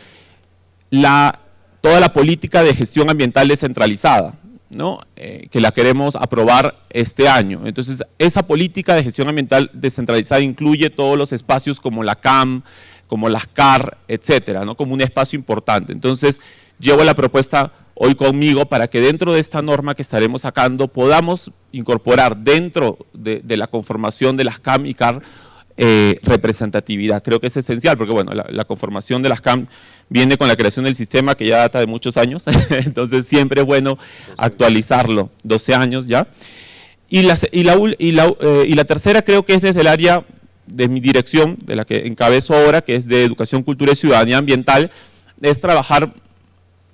toda la política de gestión ambiental descentralizada, ¿no? Que la queremos aprobar este año. Entonces, esa política de gestión ambiental descentralizada incluye todos los espacios como la CAM, como las CAR, etcétera, ¿no? Como un espacio importante. Entonces, llevo la propuesta hoy conmigo para que dentro de esta norma que estaremos sacando podamos incorporar dentro de la conformación de las CAM y CAR representatividad. Creo que es esencial porque bueno, la conformación de las CAM viene con la creación del sistema que ya data de muchos años, entonces siempre es bueno actualizarlo, 12 años ya. Y la tercera creo que es desde el área de mi dirección, de la que encabezo ahora, que es de Educación, Cultura y Ciudadanía Ambiental, es trabajar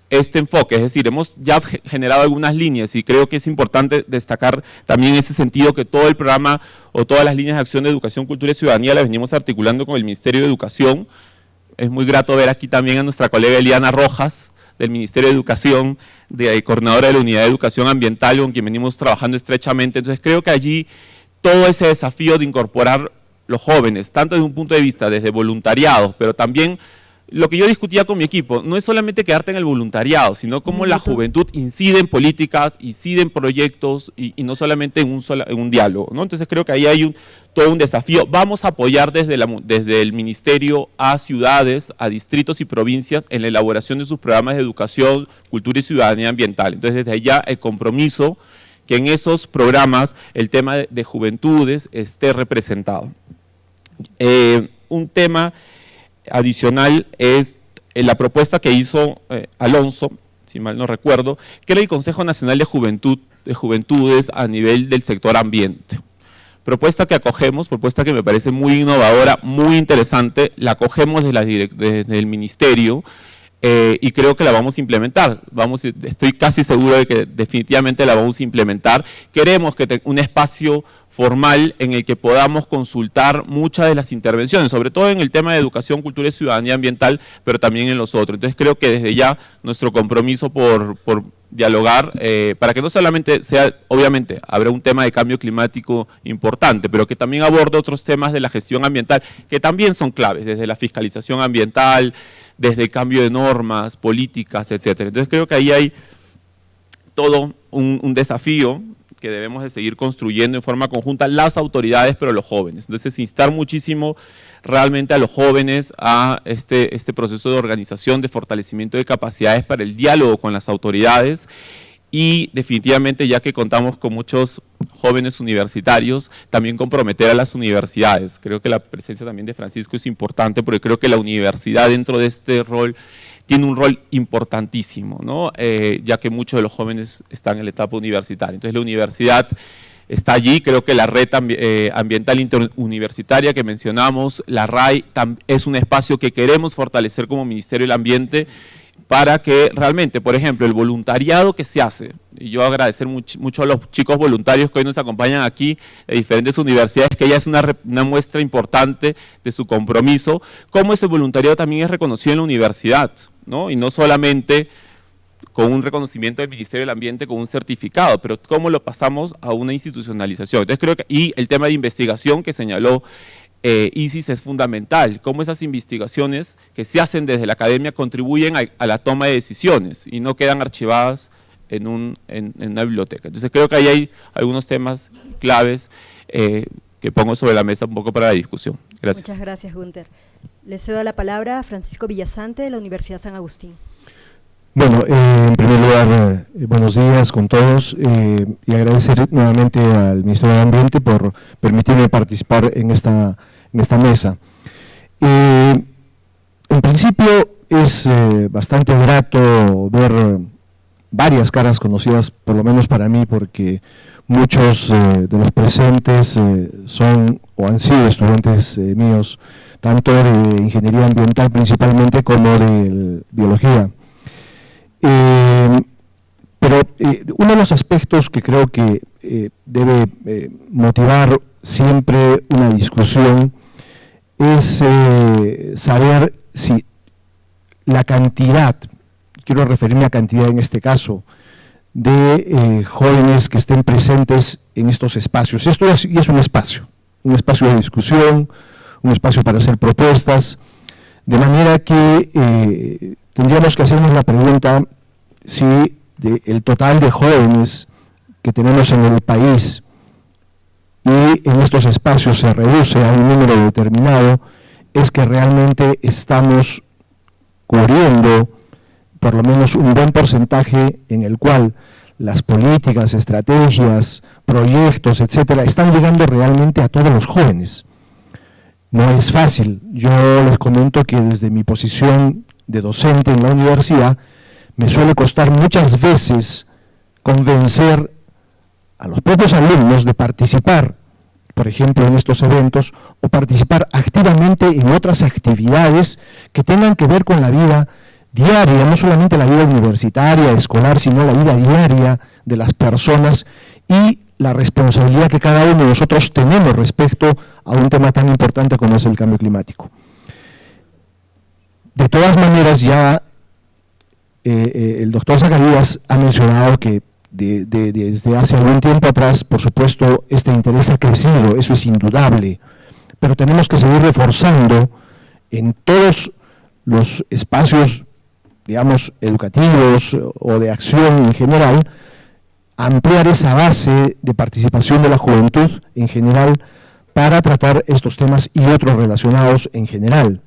este enfoque, es decir, hemos ya generado algunas líneas y creo que es importante destacar también ese sentido que todo el programa o todas las líneas de acción de Educación, Cultura y Ciudadanía las venimos articulando con el Ministerio de Educación. Es muy grato ver aquí también a nuestra colega Eliana Rojas del Ministerio de Educación, coordinadora de la Unidad de Educación Ambiental, con quien venimos trabajando estrechamente. Entonces creo que allí todo ese desafío de incorporar los jóvenes, tanto desde un punto de vista desde voluntariado, pero también lo que yo discutía con mi equipo, no es solamente quedarte en el voluntariado, sino cómo la juventud incide en políticas, incide en proyectos y no solamente en un diálogo, ¿no? Entonces creo que ahí hay todo un desafío. Vamos a apoyar desde el Ministerio a ciudades, a distritos y provincias en la elaboración de sus programas de educación, cultura y ciudadanía ambiental. Entonces desde allá el compromiso que en esos programas el tema de juventudes esté representado. Un tema adicional es la propuesta que hizo Alonso, si mal no recuerdo, que era el Consejo Nacional de Juventudes a nivel del sector ambiente. Propuesta que acogemos, propuesta que me parece muy innovadora, muy interesante, la acogemos desde el Ministerio y creo que la vamos a implementar. Estoy casi seguro de que definitivamente la vamos a implementar. Queremos que un espacio formal en el que podamos consultar muchas de las intervenciones, sobre todo en el tema de educación, cultura y ciudadanía ambiental, pero también en los otros. Entonces creo que desde ya nuestro compromiso por dialogar, para que no solamente sea, obviamente, habrá un tema de cambio climático importante, pero que también aborde otros temas de la gestión ambiental, que también son claves, desde la fiscalización ambiental, desde el cambio de normas, políticas, etcétera. Entonces creo que ahí hay todo un desafío que debemos de seguir construyendo en forma conjunta las autoridades, pero los jóvenes. Entonces, instar muchísimo realmente a los jóvenes a este proceso de organización, de fortalecimiento de capacidades para el diálogo con las autoridades y definitivamente, ya que contamos con muchos jóvenes universitarios, también comprometer a las universidades. Creo que la presencia también de Francisco es importante porque creo que la universidad dentro de este rol tiene un rol importantísimo, ¿no? Ya que muchos de los jóvenes están en la etapa universitaria. Entonces la universidad está allí, creo que la red ambiental interuniversitaria que mencionamos, la RAI, es un espacio que queremos fortalecer como Ministerio del Ambiente para que realmente, por ejemplo, el voluntariado que se hace, y yo agradecer mucho a los chicos voluntarios que hoy nos acompañan aquí de diferentes universidades, que ya es una muestra importante de su compromiso, cómo ese voluntariado también es reconocido en la universidad, ¿no? Y no solamente con un reconocimiento del Ministerio del Ambiente, con un certificado, pero cómo lo pasamos a una institucionalización. Entonces creo que, y el tema de investigación que señaló Isis es fundamental, cómo esas investigaciones que se hacen desde la academia contribuyen a la toma de decisiones y no quedan archivadas en una biblioteca. Entonces creo que ahí hay algunos temas claves que pongo sobre la mesa un poco para la discusión. Gracias. Muchas gracias, Gunter. Le cedo la palabra a Francisco Villasante de la Universidad San Agustín. Bueno, en primer lugar, buenos días con todos y agradecer nuevamente al Ministerio del Ambiente por permitirme participar en esta mesa. En principio es bastante grato ver varias caras conocidas, por lo menos para mí, porque muchos de los presentes son o han sido estudiantes míos, tanto de ingeniería ambiental principalmente como de biología. Pero uno de los aspectos que creo que debe motivar siempre una discusión es saber si la cantidad, quiero referirme a cantidad en este caso, de jóvenes que estén presentes en estos espacios. Esto es un espacio de discusión, un espacio para hacer propuestas, de manera que tendríamos que hacernos la pregunta si el total de jóvenes que tenemos en el país y en estos espacios se reduce a un número determinado, es que realmente estamos cubriendo por lo menos un buen porcentaje en el cual las políticas, estrategias, proyectos, etcétera, están llegando realmente a todos los jóvenes. No es fácil. Yo les comento que desde mi posición de docente en la universidad me suele costar muchas veces convencer a los propios alumnos de participar, por ejemplo, en estos eventos, o participar activamente en otras actividades que tengan que ver con la vida diaria, no solamente la vida universitaria, escolar, sino la vida diaria de las personas y la responsabilidad que cada uno de nosotros tenemos respecto a un tema tan importante como es el cambio climático. De todas maneras, ya el doctor Zacarías ha mencionado que desde hace algún tiempo atrás, por supuesto, este interés ha crecido, eso es indudable, pero tenemos que seguir reforzando en todos los espacios, digamos, educativos o de acción en general, ampliar esa base de participación de la juventud en general para tratar estos temas y otros relacionados en general.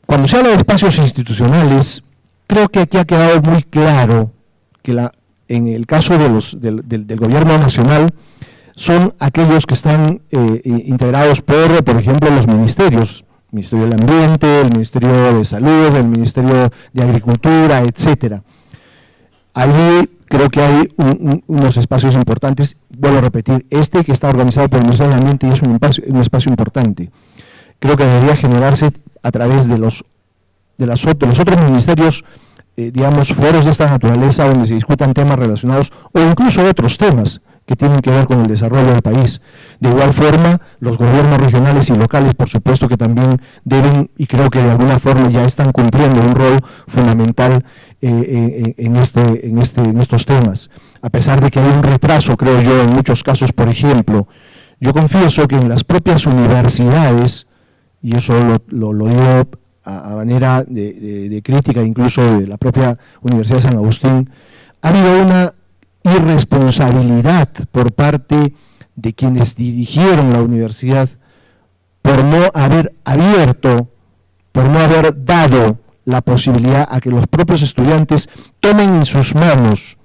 Cuando se habla de espacios institucionales, creo que aquí ha quedado muy claro que en el caso del gobierno nacional son aquellos que están integrados por ejemplo, los ministerios, el Ministerio del Ambiente, el Ministerio de Salud, el Ministerio de Agricultura, etcétera. Allí creo que hay unos espacios importantes, vuelvo a repetir, que está organizado por el Ministerio del Ambiente y es un espacio importante. Creo que debería generarse a través de los otros ministerios, digamos, foros de esta naturaleza donde se discutan temas relacionados o incluso otros temas que tienen que ver con el desarrollo del país. De igual forma, los gobiernos regionales y locales, por supuesto que también deben, y creo que de alguna forma ya están cumpliendo un rol fundamental en estos temas. A pesar de que hay un retraso, creo yo, en muchos casos, por ejemplo, yo confieso que en las propias universidades, y eso lo digo a manera de crítica incluso de la propia Universidad de San Agustín, ha habido una irresponsabilidad por parte de quienes dirigieron la universidad por no haber abierto, por no haber dado la posibilidad a que los propios estudiantes tomen en sus manos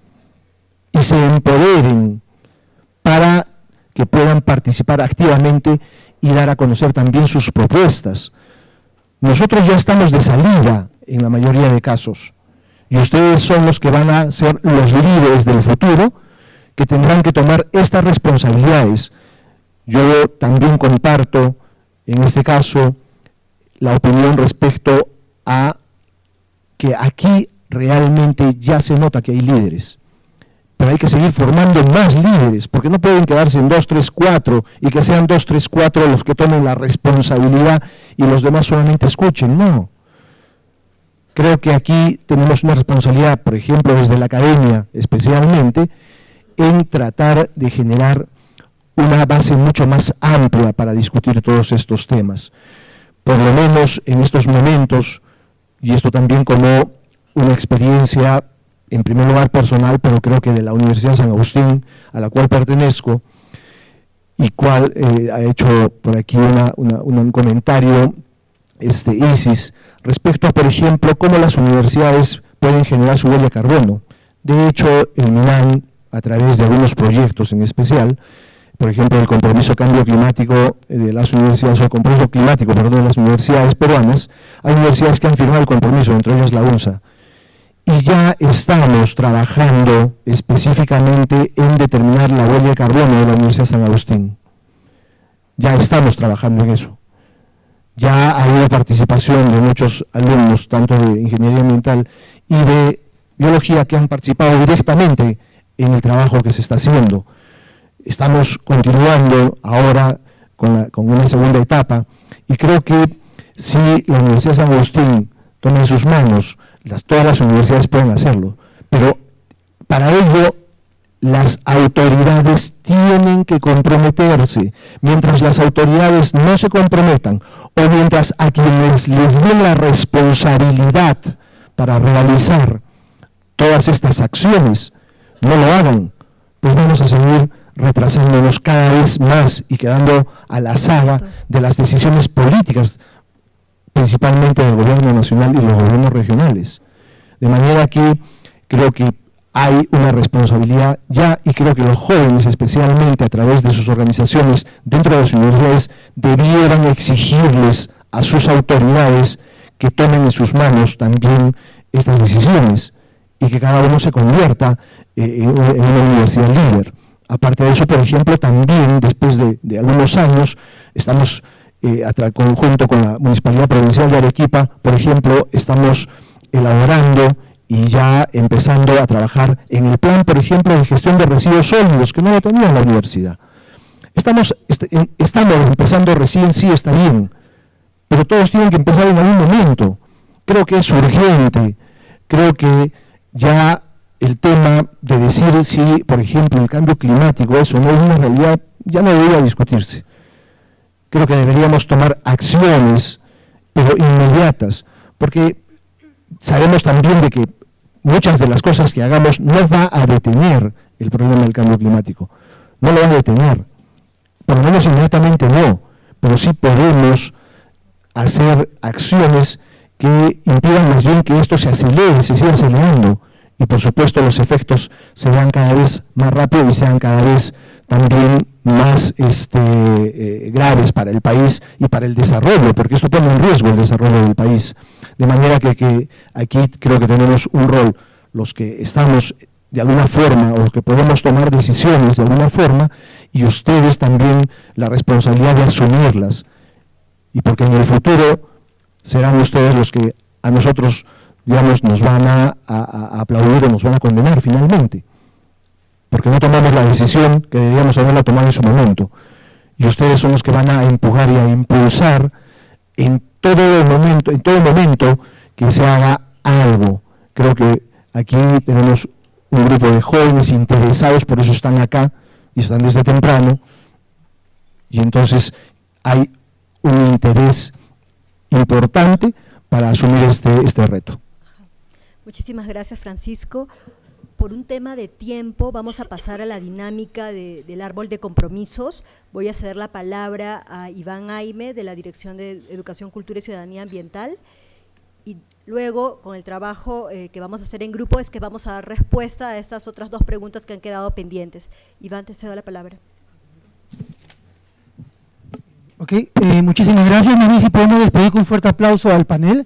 y se empoderen para que puedan participar activamente y dar a conocer también sus propuestas. Nosotros ya estamos de salida en la mayoría de casos y ustedes son los que van a ser los líderes del futuro que tendrán que tomar estas responsabilidades. Yo también comparto en este caso la opinión respecto a que aquí realmente ya se nota que hay líderes, pero hay que seguir formando más líderes, porque no pueden quedarse en 2, 3, 4 y que sean 2, 3, 4 los que tomen la responsabilidad y los demás solamente escuchen, no. Creo que aquí tenemos una responsabilidad, por ejemplo, desde la academia especialmente, en tratar de generar una base mucho más amplia para discutir todos estos temas. Por lo menos en estos momentos, y esto también como una experiencia, en primer lugar personal, pero creo que de la Universidad de San Agustín, a la cual pertenezco, y cual ha hecho por aquí un comentario Isis, respecto a, por ejemplo, cómo las universidades pueden generar su huella de carbono. De hecho, el MINAN, a través de algunos proyectos en especial, por ejemplo, el compromiso cambio climático de las universidades, o el compromiso climático, perdón, de las universidades peruanas, hay universidades que han firmado el compromiso, entre ellas la UNSA, y ya estamos trabajando específicamente en determinar la huella de carbono de la Universidad de San Agustín. Ya estamos trabajando en eso. Ya ha habido participación de muchos alumnos, tanto de ingeniería ambiental y de biología, que han participado directamente en el trabajo que se está haciendo. Estamos continuando ahora con una segunda etapa y creo que si la Universidad de San Agustín toma en sus manos, todas las universidades pueden hacerlo, pero para ello las autoridades tienen que comprometerse. Mientras las autoridades no se comprometan, o mientras a quienes les den la responsabilidad para realizar todas estas acciones no lo hagan, pues vamos a seguir retrasándonos cada vez más y quedando a la saga de las decisiones políticas, principalmente del gobierno nacional y los gobiernos regionales. De manera que creo que hay una responsabilidad ya, y creo que los jóvenes, especialmente a través de sus organizaciones dentro de las universidades, debieran exigirles a sus autoridades que tomen en sus manos también estas decisiones y que cada uno se convierta en una universidad líder. Aparte de eso, por ejemplo, también después de algunos años, estamos conjunto con la Municipalidad Provincial de Arequipa, por ejemplo, estamos elaborando y ya empezando a trabajar en el plan, por ejemplo, de gestión de residuos sólidos, que no lo tenía la universidad. Estamos empezando recién, sí, está bien, pero todos tienen que empezar en algún momento. Creo que es urgente, creo que ya el tema de decir si, por ejemplo, el cambio climático, eso no es una realidad, ya no debería discutirse. Creo que deberíamos tomar acciones, pero inmediatas, porque sabemos también de que muchas de las cosas que hagamos no va a detener el problema del cambio climático, no lo va a detener, por lo menos inmediatamente no, pero sí podemos hacer acciones que impidan más bien que esto se acelere, se siga acelerando, y por supuesto los efectos se vean cada vez más rápido y sean cada vez también más graves para el país y para el desarrollo, porque esto pone en riesgo el desarrollo del país. De manera que aquí creo que tenemos un rol, los que estamos de alguna forma, o que podemos tomar decisiones de alguna forma, y ustedes también la responsabilidad de asumirlas. Y porque en el futuro serán ustedes los que a nosotros, digamos, nos van a aplaudir o nos van a condenar finalmente, porque no tomamos la decisión que deberíamos haberla tomado en su momento, y ustedes son los que van a empujar y a impulsar en todo momento que se haga algo. Creo que aquí tenemos un grupo de jóvenes interesados, por eso están acá y están desde temprano, y entonces hay un interés importante para asumir este reto. Muchísimas gracias, Francisco. por un tema de tiempo vamos a pasar a la dinámica del árbol de compromisos. Voy a ceder la palabra a Iván Aime, de la Dirección de Educación, Cultura y Ciudadanía Ambiental, y luego, con el trabajo que vamos a hacer en grupo, es que vamos a dar respuesta a estas otras dos preguntas que han quedado pendientes. Iván, te cedo la palabra. Ok, muchísimas gracias. Mami, si podemos despedir con un fuerte aplauso al panel.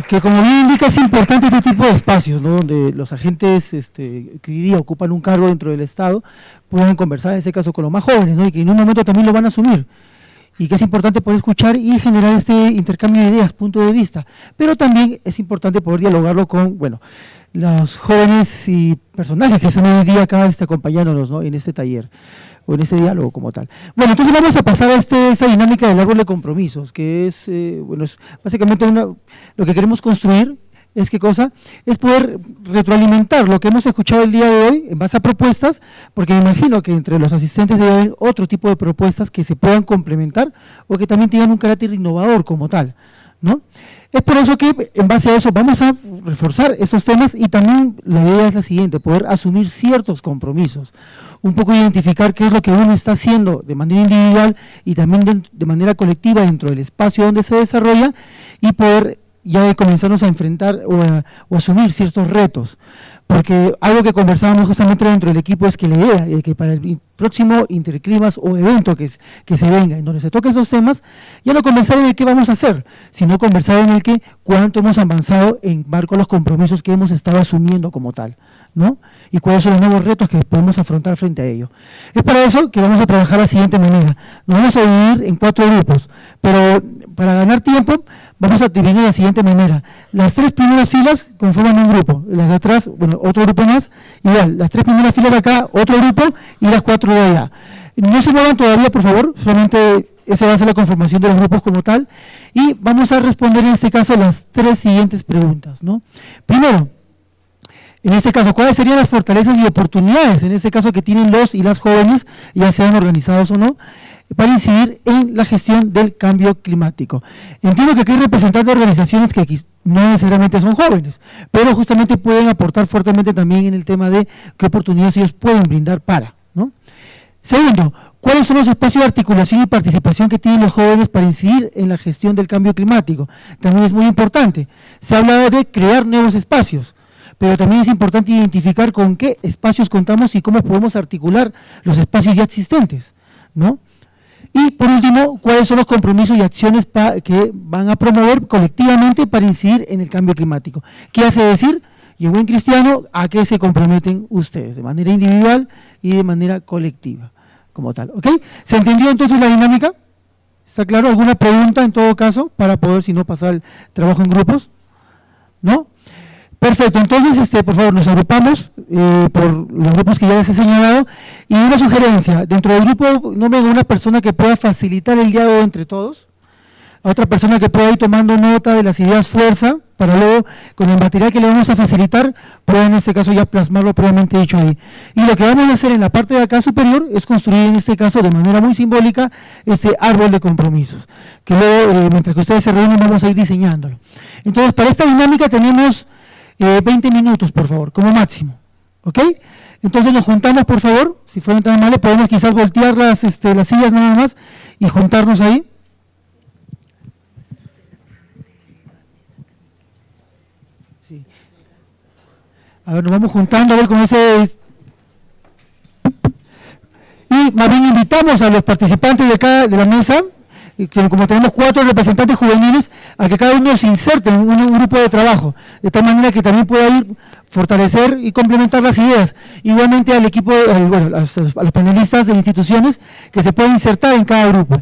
Que como bien indica, es importante este tipo de espacios, ¿no? Donde los agentes que hoy día ocupan un cargo dentro del Estado puedan conversar, en este caso, con los más jóvenes, ¿no? Y que en un momento también lo van a asumir. Y que es importante poder escuchar y generar este intercambio de ideas, punto de vista. Pero también es importante poder dialogarlo con, bueno, los jóvenes y personajes que están hoy día acá acompañándonos, ¿no? En este taller, o en ese diálogo como tal. Bueno, entonces vamos a pasar a esa dinámica del árbol de compromisos, que es, bueno, es básicamente lo que queremos construir. ¿Es qué cosa? Es poder retroalimentar lo que hemos escuchado el día de hoy en base a propuestas, porque me imagino que entre los asistentes debe haber otro tipo de propuestas que se puedan complementar o que también tengan un carácter innovador como tal, ¿no? Es por eso que en base a eso vamos a reforzar esos temas y también la idea es la siguiente, poder asumir ciertos compromisos, un poco identificar qué es lo que uno está haciendo de manera individual y también de manera colectiva dentro del espacio donde se desarrolla y poder ya comenzarnos a enfrentar o asumir ciertos retos, porque algo que conversábamos justamente dentro del equipo es que la idea de que para el próximo interclimas o evento que se venga, en donde se toque esos temas, ya no conversar en el qué vamos a hacer, sino conversar en el que cuánto hemos avanzado en marco a los compromisos que hemos estado asumiendo como tal, ¿no? Y cuáles son los nuevos retos que podemos afrontar frente a ello. Es para eso que vamos a trabajar de la siguiente manera. Nos vamos a dividir en 4 grupos, pero para ganar tiempo vamos a dividir de la siguiente manera. Las 3 primeras filas conforman un grupo, las de atrás, bueno, otro grupo más, igual, las 3 primeras filas de acá, otro grupo, y las 4 de allá. No se muevan todavía, por favor, solamente esa va a ser la conformación de los grupos como tal, y vamos a responder en este caso las 3 siguientes preguntas, ¿no? Primero, en este caso, ¿cuáles serían las fortalezas y oportunidades, en este caso, que tienen los y las jóvenes, ya sean organizados o no, para incidir en la gestión del cambio climático? Entiendo que aquí hay representantes de organizaciones que aquí no necesariamente son jóvenes, pero justamente pueden aportar fuertemente también en el tema de qué oportunidades ellos pueden brindar para, ¿no? Segundo, ¿cuáles son los espacios de articulación y participación que tienen los jóvenes para incidir en la gestión del cambio climático? También es muy importante. Se ha hablado de crear nuevos espacios, pero también es importante identificar con qué espacios contamos y cómo podemos articular los espacios ya existentes, ¿no? Y por último, ¿cuáles son los compromisos y acciones que van a promover colectivamente para incidir en el cambio climático? ¿Qué hace decir? Y en buen cristiano, ¿a qué se comprometen ustedes? De manera individual y de manera colectiva, como tal, ¿ok? ¿Se entendió entonces la dinámica? ¿Está claro? ¿Alguna pregunta en todo caso para poder, si no, pasar el trabajo en grupos? ¿No? Perfecto, entonces, por favor, nos agrupamos por los grupos que ya les he señalado, y una sugerencia, dentro del grupo nombren a una persona que pueda facilitar el diálogo entre todos, a otra persona que pueda ir tomando nota de las ideas fuerza, para luego, con el material que le vamos a facilitar, pueda en este caso ya plasmarlo previamente dicho ahí. Y lo que vamos a hacer en la parte de acá superior es construir en este caso de manera muy simbólica este árbol de compromisos, que luego, mientras que ustedes se reúnen, vamos a ir diseñándolo. Entonces, para esta dinámica tenemos 20 minutos, por favor, como máximo, ¿ok? Entonces nos juntamos, por favor, si fueran tan amables, podemos quizás voltear las sillas nada más y juntarnos ahí. Sí. A ver, nos vamos juntando, a ver con ese... Y más bien invitamos a los participantes de acá de la mesa, que como tenemos 4 representantes juveniles, a que cada uno se inserte en un grupo de trabajo, de tal manera que también pueda ir fortalecer y complementar las ideas. Igualmente al equipo, bueno, a los panelistas de instituciones que se puedan insertar en cada grupo.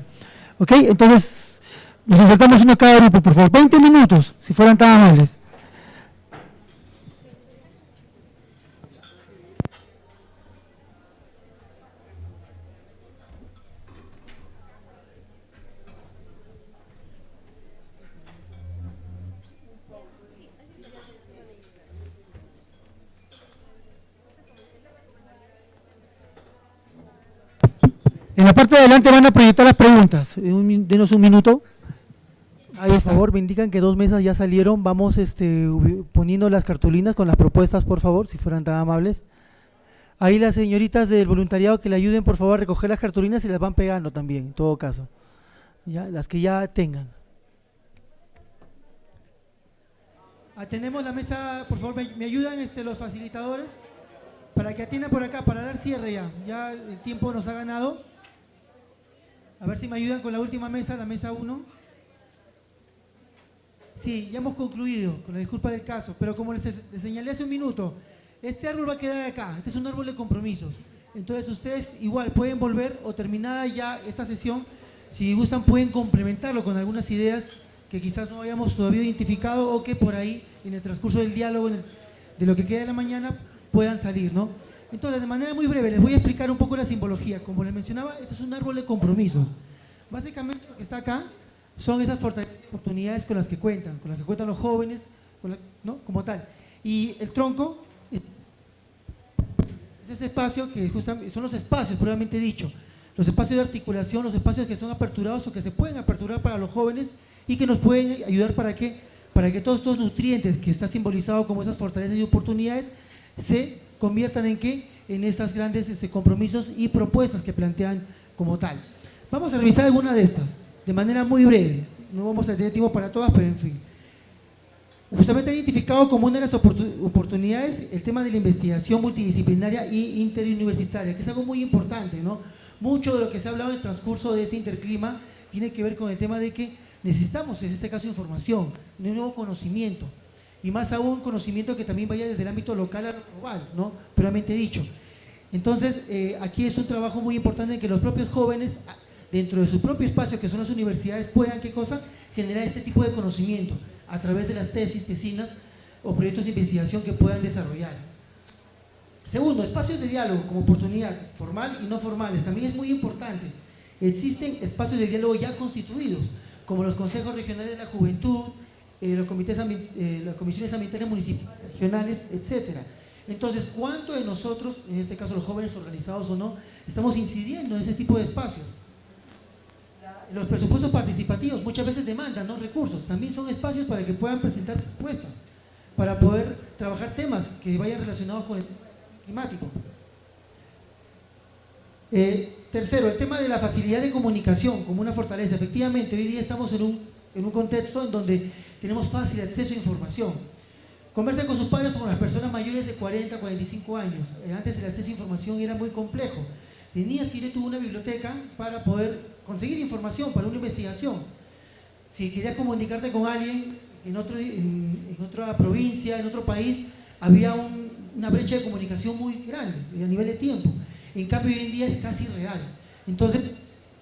¿Ok? Entonces, nos insertamos uno en cada grupo, por favor. 20 minutos, si fueran tan amables. En la parte de adelante van a proyectar las preguntas. Denos un minuto. Ahí por favor, me indican que 2 mesas ya salieron. Vamos poniendo las cartulinas con las propuestas, por favor, si fueran tan amables. Ahí las señoritas del voluntariado que le ayuden, por favor, a recoger las cartulinas y las van pegando también, en todo caso. ¿Ya? Las que ya tengan. Tenemos la mesa, por favor, me ayudan los facilitadores para que atiendan por acá, para dar cierre ya. Ya el tiempo nos ha ganado. A ver si me ayudan con la última mesa, la mesa 1. Sí, ya hemos concluido, con la disculpa del caso, pero como les señalé hace un minuto, este árbol va a quedar acá, este es un árbol de compromisos. Entonces ustedes igual pueden volver o terminada ya esta sesión, si gustan pueden complementarlo con algunas ideas que quizás no hayamos todavía identificado o que por ahí en el transcurso del diálogo de lo que queda de la mañana puedan salir, ¿no? Entonces, de manera muy breve, les voy a explicar un poco la simbología. Como les mencionaba, este es un árbol de compromisos. Básicamente lo que está acá son esas oportunidades con las que cuentan los jóvenes, ¿no? Como tal. Y el tronco es ese espacio que justamente son los espacios, probablemente dicho, los espacios de articulación, los espacios que son aperturados o que se pueden aperturar para los jóvenes y que nos pueden ayudar para que todos estos nutrientes que está simbolizado como esas fortalezas y oportunidades se conviertan en ¿qué? En estas grandes compromisos y propuestas que plantean como tal. Vamos a revisar alguna de estas, de manera muy breve, no vamos a tener tiempo para todas, pero en fin. Justamente han identificado como una de las oportunidades el tema de la investigación multidisciplinaria e interuniversitaria, que es algo muy importante, ¿no? Mucho de lo que se ha hablado en el transcurso de ese interclima tiene que ver con el tema de que necesitamos, en este caso, información, un nuevo conocimiento, y más aún conocimiento que también vaya desde el ámbito local a lo global, ¿no? Puramente dicho. Entonces, aquí es un trabajo muy importante en que los propios jóvenes, dentro de su propio espacio, que son las universidades, puedan, ¿qué cosa?, generar este tipo de conocimiento a través de las tesis, tesinas o proyectos de investigación que puedan desarrollar. Segundo, espacios de diálogo como oportunidad, formal y no formales, también es muy importante. Existen espacios de diálogo ya constituidos, como los consejos regionales de la juventud, los comités, las comisiones ambientales municipales, regionales, etc. Entonces, ¿cuánto de nosotros, en este caso los jóvenes organizados o no, estamos incidiendo en ese tipo de espacios? Los presupuestos participativos muchas veces demandan, ¿no?, recursos, también son espacios para que puedan presentar propuestas, para poder trabajar temas que vayan relacionados con el climático. Tercero, el tema de la facilidad de comunicación como una fortaleza. Efectivamente, hoy día estamos en un contexto en donde tenemos fácil acceso a información. Conversen con sus padres o con las personas mayores de 40, 45 años. Antes el acceso a información era muy complejo. Tenías que ir a una biblioteca para poder conseguir información para una investigación. Si querías comunicarte con alguien en otra provincia, en otro país, había una brecha de comunicación muy grande a nivel de tiempo. En cambio, hoy en día es casi real. Entonces,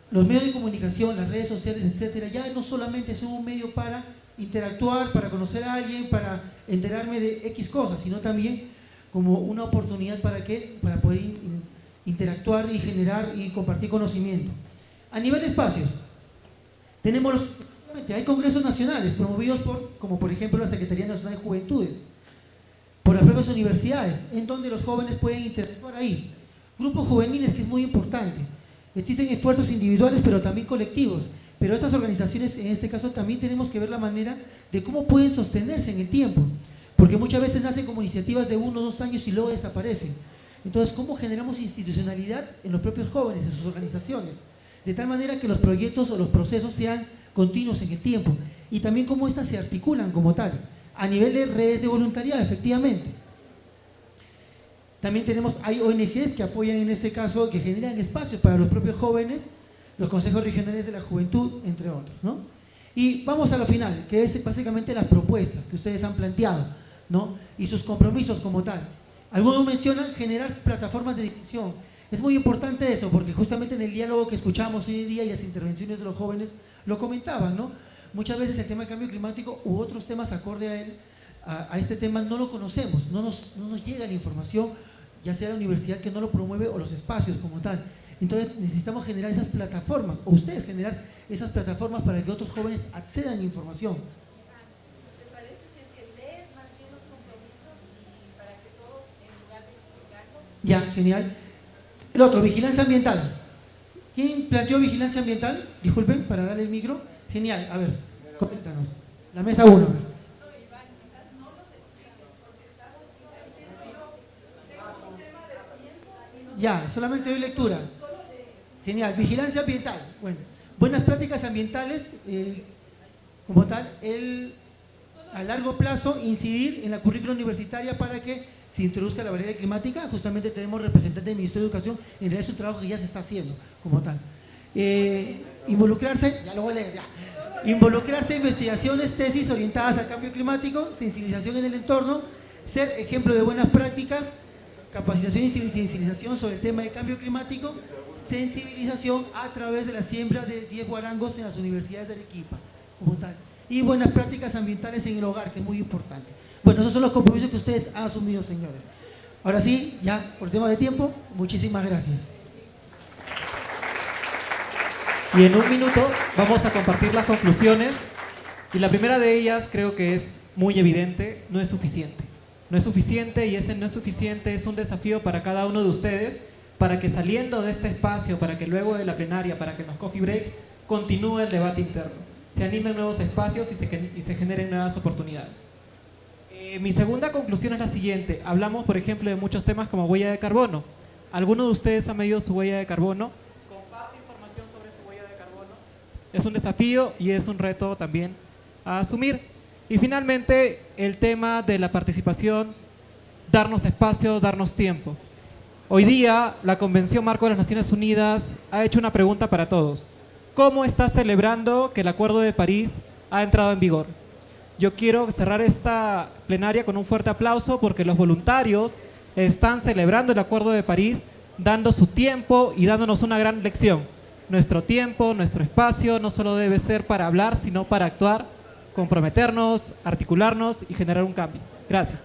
los medios de comunicación, las redes sociales, etcétera, ya no solamente son un medio para interactuar, para conocer a alguien, para enterarme de X cosas, sino también como una oportunidad para poder interactuar y generar y compartir conocimiento. A nivel de espacios, hay congresos nacionales promovidos como por ejemplo la Secretaría Nacional de Juventudes, por las propias universidades, en donde los jóvenes pueden interactuar ahí. Grupos juveniles, que es muy importante. Existen esfuerzos individuales, pero también colectivos. Pero estas organizaciones, en este caso, también tenemos que ver la manera de cómo pueden sostenerse en el tiempo. Porque muchas veces nacen como iniciativas de 1 o 2 años y luego desaparecen. Entonces, ¿cómo generamos institucionalidad en los propios jóvenes, en sus organizaciones? De tal manera que los proyectos o los procesos sean continuos en el tiempo. Y también cómo éstas se articulan como tal. A nivel de redes de voluntariado, efectivamente. También hay ONGs que apoyan en este caso, que generan espacios para los propios jóvenes, los consejos regionales de la juventud, entre otros, ¿no? Y vamos a lo final, que es básicamente las propuestas que ustedes han planteado, ¿no? Y sus compromisos como tal. Algunos mencionan generar plataformas de discusión. Es muy importante eso, porque justamente en el diálogo que escuchamos hoy en día y las intervenciones de los jóvenes lo comentaban, ¿no? Muchas veces el tema del cambio climático u otros temas acorde a él, a este tema no lo conocemos, no nos llega la información, ya sea la universidad que no lo promueve o los espacios como tal. Entonces necesitamos generar esas plataformas, o ustedes generar esas plataformas para que otros jóvenes accedan a la información. ¿Te parece si es que lees más bien los compromisos y para que todos, en lugar de explicarlos? Ya, genial. El otro, vigilancia ambiental. ¿Quién planteó vigilancia ambiental? Disculpen, para darle el micro. Genial, a ver, Coméntanos. La mesa 1. Ya, solamente doy lectura. Genial. Vigilancia ambiental. Bueno, buenas prácticas ambientales, como tal, a largo plazo incidir en la currícula universitaria para que se introduzca la variable climática. Justamente tenemos representantes del Ministerio de Educación, en realidad es un trabajo que ya se está haciendo, como tal. Involucrarse, ya lo voy a leer, ya. Involucrarse en investigaciones, tesis orientadas al cambio climático, sensibilización en el entorno, ser ejemplo de buenas prácticas, capacitación y sensibilización sobre el tema del cambio climático, sensibilización a través de la siembra de 10 guarangos en las universidades de Arequipa, como tal. Y buenas prácticas ambientales en el hogar, que es muy importante. Bueno, esos son los compromisos que ustedes han asumido, señores. Ahora sí, ya por tema de tiempo, muchísimas gracias. Y en un minuto vamos a compartir las conclusiones. Y la primera de ellas creo que es muy evidente: no es suficiente. No es suficiente, y ese no es suficiente es un desafío para cada uno de ustedes, para que saliendo de este espacio, para que luego de la plenaria, para que en los coffee breaks continúe el debate interno, se animen nuevos espacios y se generen nuevas oportunidades. Mi segunda conclusión es la siguiente. Hablamos, por ejemplo, de muchos temas como huella de carbono. ¿Alguno de ustedes ha medido su huella de carbono? Comparte información sobre su huella de carbono. Es un desafío y es un reto también a asumir. Y finalmente, el tema de la participación, darnos espacio, darnos tiempo. Hoy día, la Convención Marco de las Naciones Unidas ha hecho una pregunta para todos. ¿Cómo está celebrando que el Acuerdo de París ha entrado en vigor? Yo quiero cerrar esta plenaria con un fuerte aplauso porque los voluntarios están celebrando el Acuerdo de París, dando su tiempo y dándonos una gran lección. Nuestro tiempo, nuestro espacio no solo debe ser para hablar, sino para actuar, comprometernos, articularnos y generar un cambio. Gracias.